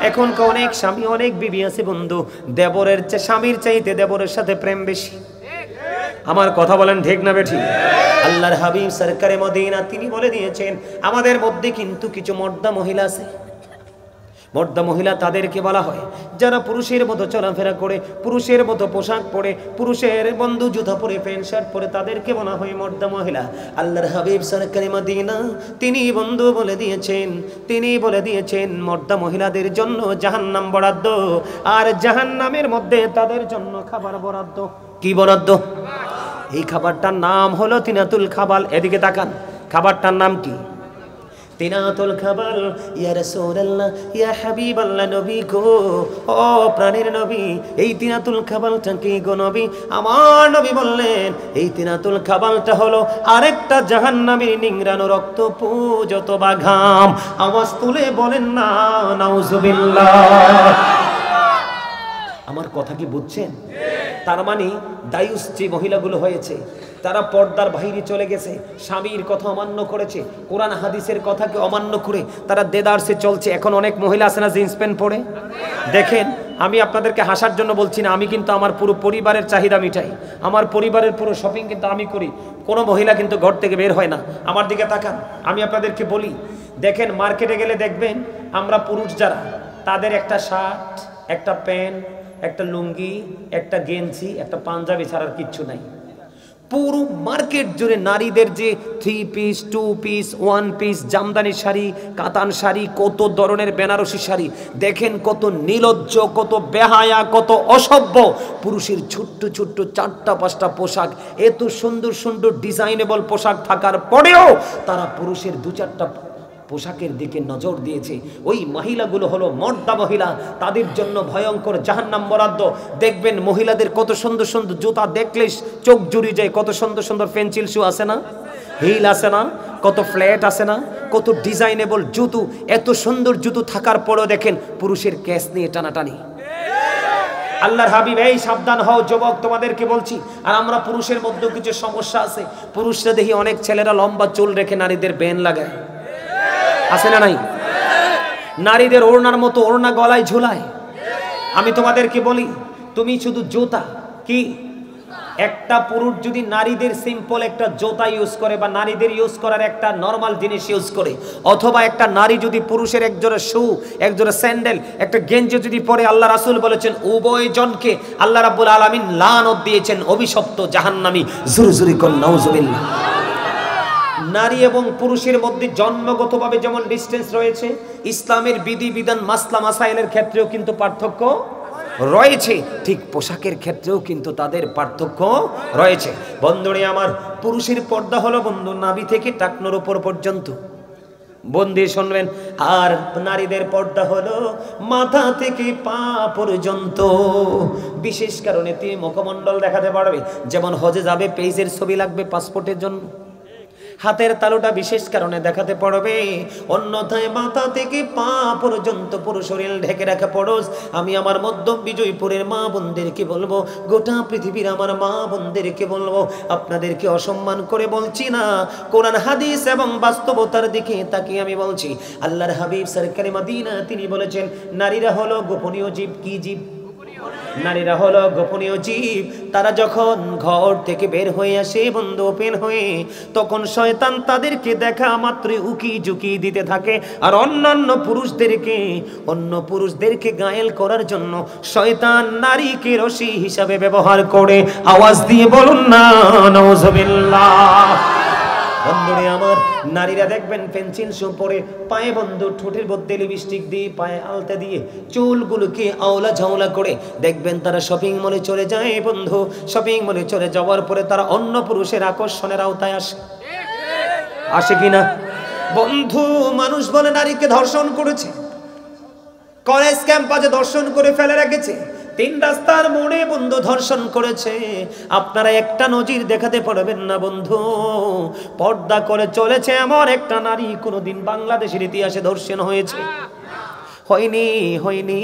এখন অনেক স্বামী অনেক বিবি আছে বন্ধু, দেবরের চেয়ে স্বামীর চাইতে দেবরের সাথে প্রেম বেশি। আমার কথা বলেন ঠিক না বেঠিক? আল্লাহর হাবিব সরকারে মদিনা তিনি বলে দিয়েছেন আমাদের মধ্যে কিন্তু কিছু মর্দা মহিলা আছে, মর্দা মহিলা তাদেরকে বলা হয় যারা পুরুষের মতো চলাফেরা করে, পুরুষের মতো পোশাক পরে, পুরুষের বন্ধু জুতা পরে, প্যান্ট শার্ট পরে, তাদেরকে বলা হয় মর্দা মহিলা। আল্লাহর হাবিব সরকারে মদিনা তিনি বন্ধু বলে দিয়েছেন, তিনি বলে দিয়েছেন মর্দা মহিলাদের জন্য জাহান্নাম বরাদ্দ, আর জাহান্নামের মধ্যে তাদের জন্য খাবার বরাদ্দ। কি বরাদ্দ? এই খাবারটার নাম হলো তিনাতুল খাবাল। এদিকে তাকান, খাবারটার নাম কি? তিনাতুল খাবাল। ইয়া রাসূলুল্লাহ, ইয়া হাবিবাল্লাহ, নবী গো, ও প্রাণের নবী, এই তিনাতুল খাবালটা কি গো নবী? আমার নবী বললেন এই তিনাতুল খাবালটা হলো আরেকটা জাহান্নামের নিংড়ানো রক্ত পুজ অথবা ঘাম। আওয়াজ তুলে বলেন না নাউজুবিল্লাহ। আমার কথা কি বুঝছেন? তার মানে দায়ুস যে মহিলাগুলো হয়েছে তারা পর্দার বাইরে চলে গেছে, স্বামীর কথা অমান্য করেছে, কোরআন হাদিসের কথাকে অমান্য করে তারা দেদারসে চলছে। এখন অনেক মহিলা আছে না জিন্স প্যান্ট পরে? দেখেন, আমি আপনাদেরকে হাসার জন্য বলছি না, আমি কিন্তু আমার পুরো পরিবারের চাহিদা মিটাই, আমার পরিবারের পুরো শপিং কিন্তু আমি করি। কোনো মহিলা কিন্তু ঘর থেকে বের হয় না। আমার দিকে তাকান, আমি আপনাদেরকে বলি, দেখেন মার্কেটে গেলে দেখবেন আমরা পুরুষ যারা, তাদের একটা শার্ট, একটা প্যান্ট, একটা লুঙ্গি, একটা গেঞ্জি, একটা পাঞ্জাবি ছাড়ার কিচ্ছু নাই। পুরো মার্কেট জুড়ে নারীদের যে 3 piece, 2 piece, 1 piece, Jamdani sari, কাতান শাড়ি, কত ধরনের বেনারসি শাড়ি, দেখেন কত নির্লজ্জ, কত বেহায়া, কত অসভ্য। পুরুষের ছোট্ট ছোট্ট 4টা-5টা পোশাক, এত সুন্দর সুন্দর ডিজাইনেবল পোশাক থাকার পরেও তারা পুরুষের 2-4টা পোশাকের দিকে নজর দিয়েছে। ওই মহিলাগুলো হলো মর্দা মহিলা, তাদের জন্য ভয়ঙ্কর জাহান্নাম বরাদ্দ। দেখবেন মহিলাদের কত সুন্দর সুন্দর জুতা দেখলে চোখ জুড়িয়ে যায়, কত সুন্দর সুন্দর পেন্সিল শু আছে না, হিল আছে না, কত ফ্ল্যাট আছে না, কত ডিজাইনেবল জুতো। এত সুন্দর জুতো থাকার পরেও দেখেন পুরুষের ক্যাশ নিয়ে টানাটানি। আল্লাহর হাবিব এই সাবধান হও যুবক, তোমাদেরকে বলছি। আর আমরা পুরুষের মধ্যেও কিছু সমস্যা আছে। পুরুষরা দেখি অনেক ছেলেরা লম্বা চুল রেখে নারীদের বেন লাগায়, আছে না নাই? নারীদের ওড়নার মতো ওড়না গলায় ঝুলায়। আমি তোমাদেরকে বলি, তুমি শুধু জুতা কি, একটা পুরুষ যদি নারীদের সিম্পল একটা জুতা ইউজ করে বা নারীদের ইউজ করার একটা নরমাল জিনিস ইউজ করে, অথবা একটা নারী যদি পুরুষের একজোড়া শু, একজোড়া স্যান্ডেল, একটা গেঞ্জি যদি পরে, আল্লাহ রাসূল বলেছেন উভয় জনকে আল্লাহ রাব্বুল আলামিন লানত দিয়েছেন, অভিশপ্ত জাহান্নামী। জোরে জোরে কোন নাউজুবিল্লাহ। নারী এবং পুরুষের মধ্যে জন্মগতভাবে যেমন ডিস্টেন্স রয়েছে, ইসলামের বিধিবিধান মাসলা মাসাইলের ক্ষেত্রেও কিন্তু পার্থক্য রয়েছে, ঠিক পোশাকের ক্ষেত্রেও কিন্তু তাদের পার্থক্য রয়েছে। বন্ধুরে আমার, পুরুষের পর্দা হলো বন্ধু নাভি থেকে টাকনোর উপর পর্যন্ত, বন্ধু শুনবেন। আর নারীদের পর্দা হলো মাথা থেকে পা পর্যন্ত। বিশেষ কারণে তিনি মুখমণ্ডল দেখাতে পারবে, যেমন হজে যাবে পেজের ছবি লাগবে পাসপোর্টের জন্য, হাতের তালুটা বিশেষ কারণে দেখাতে পারবে, অন্যথায় মাথা থেকে পা পর্যন্ত পুরো শরীর ঢেকে রাখা ফরজ। আমি আমার মধ্য বিজয়পুরের মা বোনদেরকে বলবো, গোটা পৃথিবীর আমার মা বোনদেরকে বলবো, আপনাদেরকে অসম্মান করে বলছি না, কোরআন হাদিস এবং বাস্তবতার দিকে তাকিয়ে আমি বলছি। আল্লাহর হাবিব সরকারে মদিনা তিনি বলেছেন, নারীরা হলো গোপনীয় জীব। কি জীব? নারীরা হলো গোপনীয় জীব। তারা যখন ঘর থেকে বের হয়ে আসে বন্ধু ওপেন হয়ে, তখন শয়তান তাদেরকে দেখা মাত্রই উকি ঝুঁকি দিতে থাকে। আর অন্য পুরুষদেরকে গায়েল করার জন্য শয়তান নারীকে রশি হিসাবে ব্যবহার করে। আওয়াজ দিয়ে বলুন না নাউজুবিল্লাহ। বন্ধুরে আমার, নারীরা দেখবেন পেন্সিল শু পরে, পায়ে বন্ধু ঠোঁটের মধ্যে লিপস্টিক দিয়ে, পায়ে আলতা দিয়ে, চুলগুলোকে আওলা ঝাওলা করে দেখবেন তারা শপিং মলে চলে যায়। বন্ধু, শপিং মলে চলে যাওয়ার পরে তারা অন্য পুরুষের আকর্ষণের আওতায় আসে কিনা? বন্ধু, মানুষ বলে নারীকে ধর্ষণ করেছে, কলেজ ক্যাম্পাসে ধর্ষণ করে ফেলে রেখেছে, 3 রাস্তার মোড়ে বন্ধু ধর্ষণ করেছে। আপনারা একটা নজির দেখাতে পারবেন না বন্ধু, পর্দা করে চলেছে এমন একটা নারী কোনোদিন বাংলাদেশের ইতিহাসে ধর্ষণ হয়েছে? হয়নি।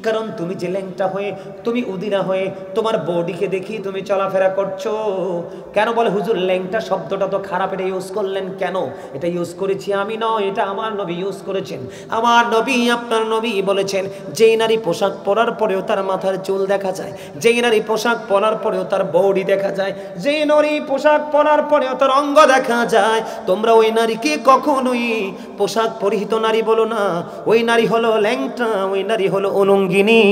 কারণ তুমি যে ল্যাংটা হয়ে, তুমি উদিনা হয়ে, তোমার বডিকে দেখি তুমি চলাফেরা করছো। কেন বলে হুজুর ল্যাংটা শব্দটা তো খারাপ, এটা ইউজ করলেন কেন? এটা ইউজ করেছি আমি নয়, এটা আমার নবী ইউজ করেছেন। আমার নবী, আপনার নবী বলেছেন, যেই নারী পোশাক পরার পরেও তার মাথার চুল দেখা যায়, যেই নারী পোশাক পরার পরেও তার বডি দেখা যায়, যেই নারী পোশাক পরার পরেও তার অঙ্গ দেখা যায়, তোমরা ওই নারীকে কখনোই পোশাক পরিহিত নারী বলো না। ওই নারী হলো ল্যাংটা, ওই নারী হলো উলঙ্গিনী।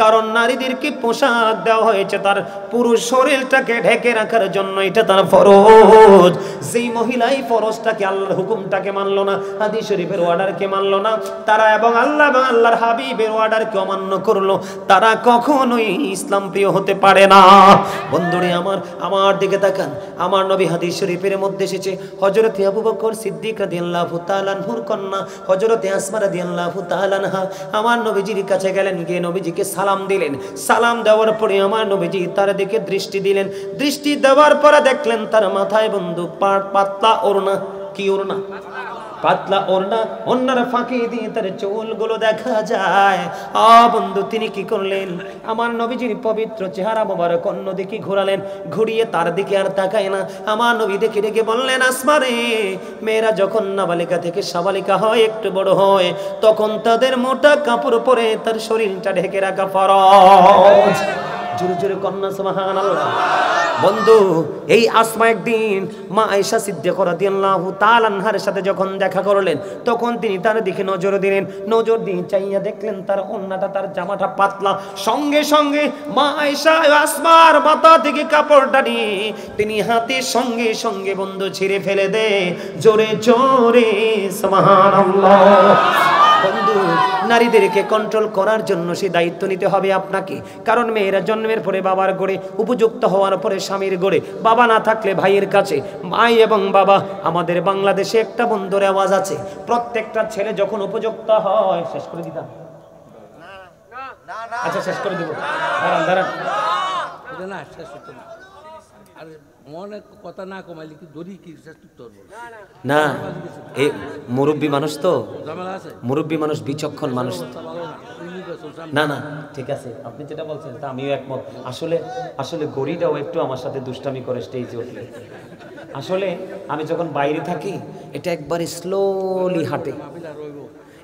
কারণ নারীদেরকে পোশাক দেওয়া হয়েছে তার পুরো শরীরটাকে ঢেকে রাখার জন্য, এটা তার ফরজ। যেই মহিলাই ফরজটাকে, আল্লাহর হুকুমটাকে মানলো না, হাদিস শরীফের অর্ডারকে মানলো না, তারা এবং আল্লাহর হাবিবের অর্ডারকে অমান্য করলো, তারা কখনোই ইসলাম প্রিয় হতে পারে না। বন্ধুরে আমার দিকে তাকান। আমার নবী হাদিস শরীফের মধ্যে এসেছে, হযরত আবু বকর সিদ্দিক রাদিয়াল্লাহু তাআলা আনহুর কন্যা হযরত আসমা রাদিয়াল্লাহু তাআলা আনহা আমার নবীজির কাছে গেলেন, গিয়ে নবীজিকে সালাম দিলেন। সালাম দেওয়ার পরে আমার নবীজি তার দিকে দৃষ্টি দিলেন। দৃষ্টি দেওয়ার পরে দেখলেন তার মাথায় বন্ধু পাতলা ওড়না। কি ওড়না? পাতলা ওড়না। ওড়নার ফাঁকি দিয়ে তার চুলগুলো দেখা যায়। বন্ধু তিনি কি করলেন? আমার নবীজির পবিত্র চেহারা মোবারক অন্যদিকে ঘোরালেন, ঘুরিয়ে তার দিকে আর তাকায় না। আমার নবী দেখে ডেকে বললেন, আসমা রে, মেয়েরা যখন নাবালিকা থেকে সাবালিকা হয়, একটু বড় হয়, তখন তাদের মোটা কাপড় পরে তার শরীরটা ঢেকে রাখা ফরজ। জোরে জোরে কন্যা সুবহানাল্লাহ। বন্ধু, এই আসমা একদিন মা আয়েশা সিদ্দিকা রাদিয়াল্লাহু তাআলা আনহার সাথে যখন দেখা করলেন, তখন তিনি তার দিকে নজর দিলেন। নজর দিয়ে চাইয়া দেখলেন তার ওন্নাটা, তার জামাটা পাতলা। সঙ্গে সঙ্গে মা আয়েশা আসমার মাথা থেকে কাপড়টা নিয়ে তিনি হাতের সঙ্গে সঙ্গে বন্ধু ছিঁড়ে ফেলে দেয়। জোরে জোরে সুবহানাল্লাহ। বন্ধু, নারীদেরকে কন্ট্রোল করার জন্য সেই দায়িত্ব নিতে হবে আপনাকে। কারণ মেয়েরা জন্মের পরে বাবার গড়ে, উপযুক্ত হওয়ার পরে স্বামীর গড়ে, বাবা না থাকলে ভাইয়ের কাছে। ভাই এবং বাবা, আমাদের বাংলাদেশে একটা বন্ধুর আওয়াজ আছে, প্রত্যেকটা ছেলে যখন উপযুক্ত হয়, শেষ করে দিতাম, আচ্ছা শেষ করে দিব, দাঁড়ান না শেষ হতো না। আর মনে কথা না কমাইলে কি দড়ি কি শেষ করতে পারবো না। এই মুরব্বী মানুষ তো, ঝামেলা আছে, মুরব্বী মানুষ, বিচক্ষণ মানুষ। না না না ঠিক আছে, আপনি যেটা বলছেন তা আমিও একমত। আসলে গড়িটাও একটু আমার সাথে দুষ্টামি করে স্টেজে উঠলে। আসলে আমি যখন বাইরে থাকি, এটা একবারে স্লোলি হাঁটে।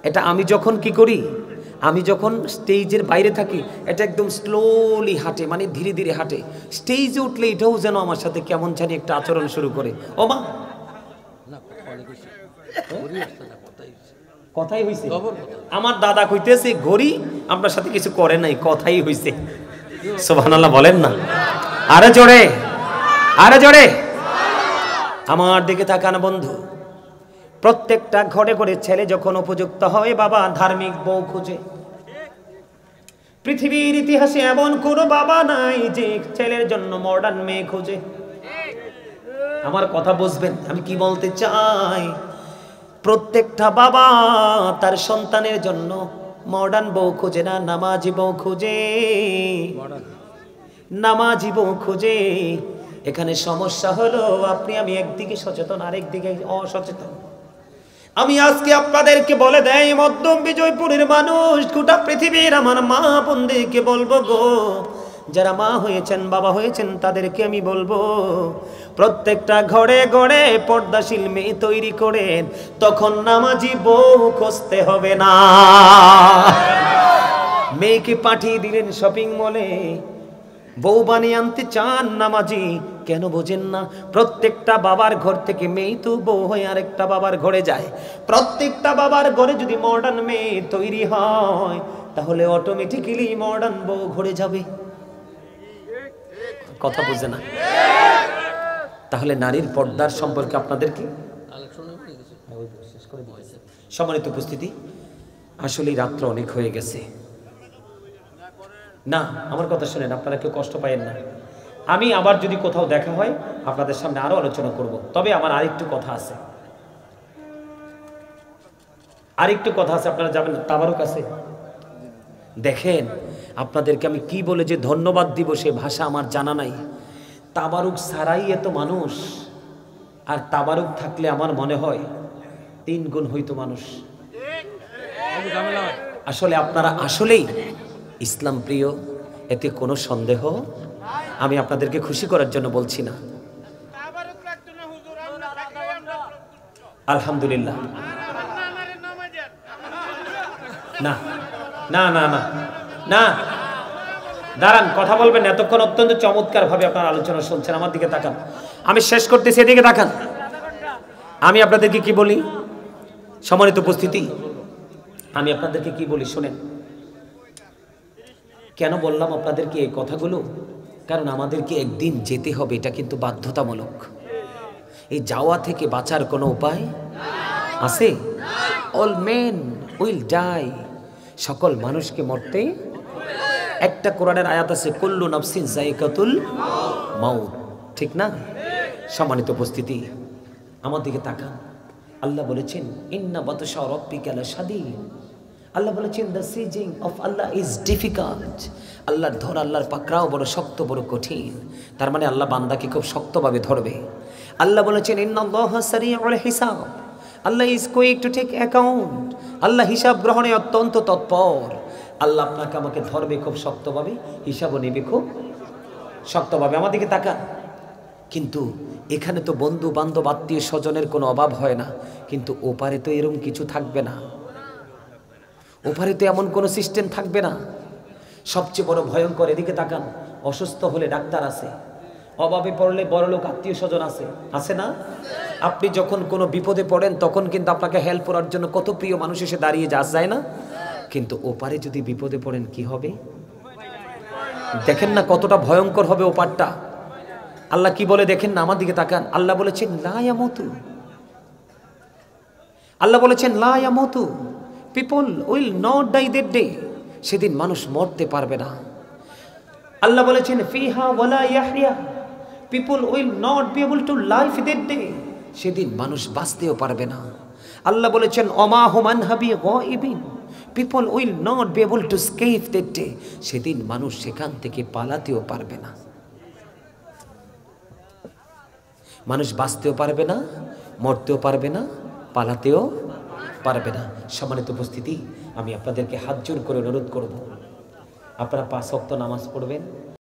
এটা আমি যখন কি করি, আমি যখন স্টেজের বাইরে থাকি, এটা একদম স্লোলি হাঁটে, মানে ধীরে ধীরে হাঁটে। স্টেজে উঠলে এটাও যেন আমার সাথে কেমন জানি একটা আচরণ শুরু করে। ও মা, কথাই হইছে, আমার দাদা কইতেছে ঘড়ি আপনার সাথে কিছু করে নাই, কথাই হইছে। সুবহানাল্লাহ বলেন না, আরে জোরে, আরে জোরে। আমার দিকে তাকান বন্ধু, প্রত্যেকটা ঘরে ঘরে ছেলে যখন উপযুক্ত হয়, বাবা ধার্মিক বউ খুঁজে। পৃথিবীর ইতিহাসে এমন কোন বাবা নাই যে ছেলের জন্য মডার্ন মেয়ে খুঁজে। আমার কথা বুঝবেন আমি কি বলতে চাই। প্রত্যেকটা বাবা তার সন্তানের জন্য মডার্ন বউ খুঁজে না, নামাজি বউ খুঁজে, নামাজি বউ খুঁজে। এখানে সমস্যা হলো আপনি আমি একদিকে সচেতন, আরেকদিকে অসচেতন। আমি আজকে আপনাদেরকে বলে দেই, মধ্যম বিজয়পুরের মানুষ, গোটা পৃথিবীর আমার মা বোনদেরকে বলবো গো, যারা মা হয়েছেন, বাবা হয়েছেন, তাদেরকে আমি বলবো, প্রত্যেকটা ঘরে ঘরে পর্দাশীল মেয়ে তৈরি করেন, তখন নামাজি বউ খুঁজতে হবে না। মেয়েকে পাঠিয়ে দিলেন শপিং মলে, বউ বানিয়ে আনতে চান নামাজি, কেন বোঝেন না? প্রত্যেকটা বাবার ঘর থেকে মেয়ে তো বউ হয়ে আরেকটা বাবার ঘরে যায়। প্রত্যেকটা বাবার ঘরে যদি মডার্ন মেয়ে তৈরি হয়, তাহলে অটোমেটিক্যালি মডার্ন বউ ঘরে যাবে। কথা বুঝে না? তাহলে নারীর পর্দার সম্পর্কে আপনাদেরকে সম্মানিত উপস্থিতি, আসলে রাত্র অনেক হয়ে গেছে। না, আমার কথা শুনেন, আপনারা কেউ কষ্ট পায়েন না। আমি আবার যদি কোথাও দেখা হয় আপনাদের সামনে আরো আলোচনা করব। তবে আমার আরেকটু কথা আছে, আপনারা যাবেন তাবারুক আছে। দেখেন আপনাদেরকে আমি কি বলে যে ধন্যবাদ দিব সে ভাষা আমার জানা নাই। তাবারুক ছাড়াই এত মানুষ, আর তাবারুক থাকলে আমার মনে হয় 3 গুণ হইতো মানুষ। আসলে আপনারা আসলেই ইসলাম প্রিয়, এতে কোনো সন্দেহ। আমি আপনাদেরকে খুশি করার জন্য বলছি না। আলহামদুলিল্লাহ। না না না না না, দাঁড়ান, কথা বলবেন এতক্ষণ অত্যন্ত চমৎকার ভাবে আপনার আলোচনা শুনছেন। আমার দিকে তাকান, আমি শেষ করতেছি, এদিকে তাকান। আমি আপনাদেরকে কি বলি, সম্মানিত উপস্থিতি, আমি আপনাদেরকে কি বলি শোনেন, কেন বললাম আপনাদেরকে এই কথাগুলো? কারণ আমাদেরকে একদিন যেতে হবে, এটা কিন্তু বাধ্যতামূলক। এই যাওয়া থেকে বাঁচার কোনো উপায় আছে? অল মেন উইল ডাই, সকল মানুষকে মরতে। একটা কোরআনের আয়াত আছে, কুল্লু নাফসিন যায়িকাতুল মাউত, ঠিক না? সম্মানিত উপস্থিতি, আমার দিকে তাকান। আল্লাহ বলেছেন ইন্না বাতশা রাব্বিকা লাশাদীদ। আল্লাহ বলেছেন the seizing of Allah is difficult. আল্লাহর ধর, আল্লাহর পাকড়াও বড় শক্ত, বড় কঠিন। তার মানে আল্লাহ বান্দাকে খুব শক্তভাবে ধরবে। আল্লাহ বলেছেন ইন্নাল্লাহা সারিউল হিসাব, Allah is quick to take account. আল্লাহ হিসাব গ্রহণে অত্যন্ত তৎপর। আল্লাহ আপনাকে আমাকে ধরবে খুব শক্তভাবে, হিসাবও নেবে খুব শক্তভাবে। আমার দিকে তাকান। কিন্তু এখানে তো বন্ধু বান্ধব আত্মীয় স্বজনের কোনো অভাব হয় না, কিন্তু ওপারে তো এরকম কিছু থাকবে না। ওপারে তো এমন কোনো সিস্টেম থাকবে না। সবচেয়ে বড় ভয়ঙ্কর, এদিকে তাকান, অসুস্থ হলে ডাক্তার আছে, অভাবে পড়লে বড়লোক আত্মীয় স্বজন আছে, আছে না? আপনি যখন কোনো বিপদে পড়েন তখন কিন্তু আপনাকে হেল্প করার জন্য কত প্রিয় মানুষ এসে দাঁড়িয়ে যায় না? কিন্তু ওপারে যদি বিপদে পড়েন কি হবে দেখেন না, কতটা ভয়ঙ্কর হবে ওপারটা। আল্লাহ কি বলে দেখেন না, আমার দিকে তাকান। আল্লাহ বলেছেন লা ইয়ামুতু, আল্লাহ বলেছেন লা ইয়ামুতু, people will not die that day, সেদিন মানুষ মরতে পারবে না। আল্লাহ বলেছেন ফিহা ওয়ালা ইয়াহইয়া, people will not be able to live that day, সেদিন মানুষ বাঁচতেও পারবে না। আল্লাহ বলেছেন ওমা হুম আনহাবি গায়িবিন, people will not be able to escape that day, সেদিন মানুষ সেখান থেকে পালাতেও পারবে না। মানুষ বাঁচতেও পারবে না, মরতেও পারবে না, পালাতেও পারবে না। সম্মানিত উপস্থিতি, আমি আপনাদেরকে হাত জোর করে অনুরোধ করব, আপনারা 5 ওয়াক্ত নামাজ পড়বেন।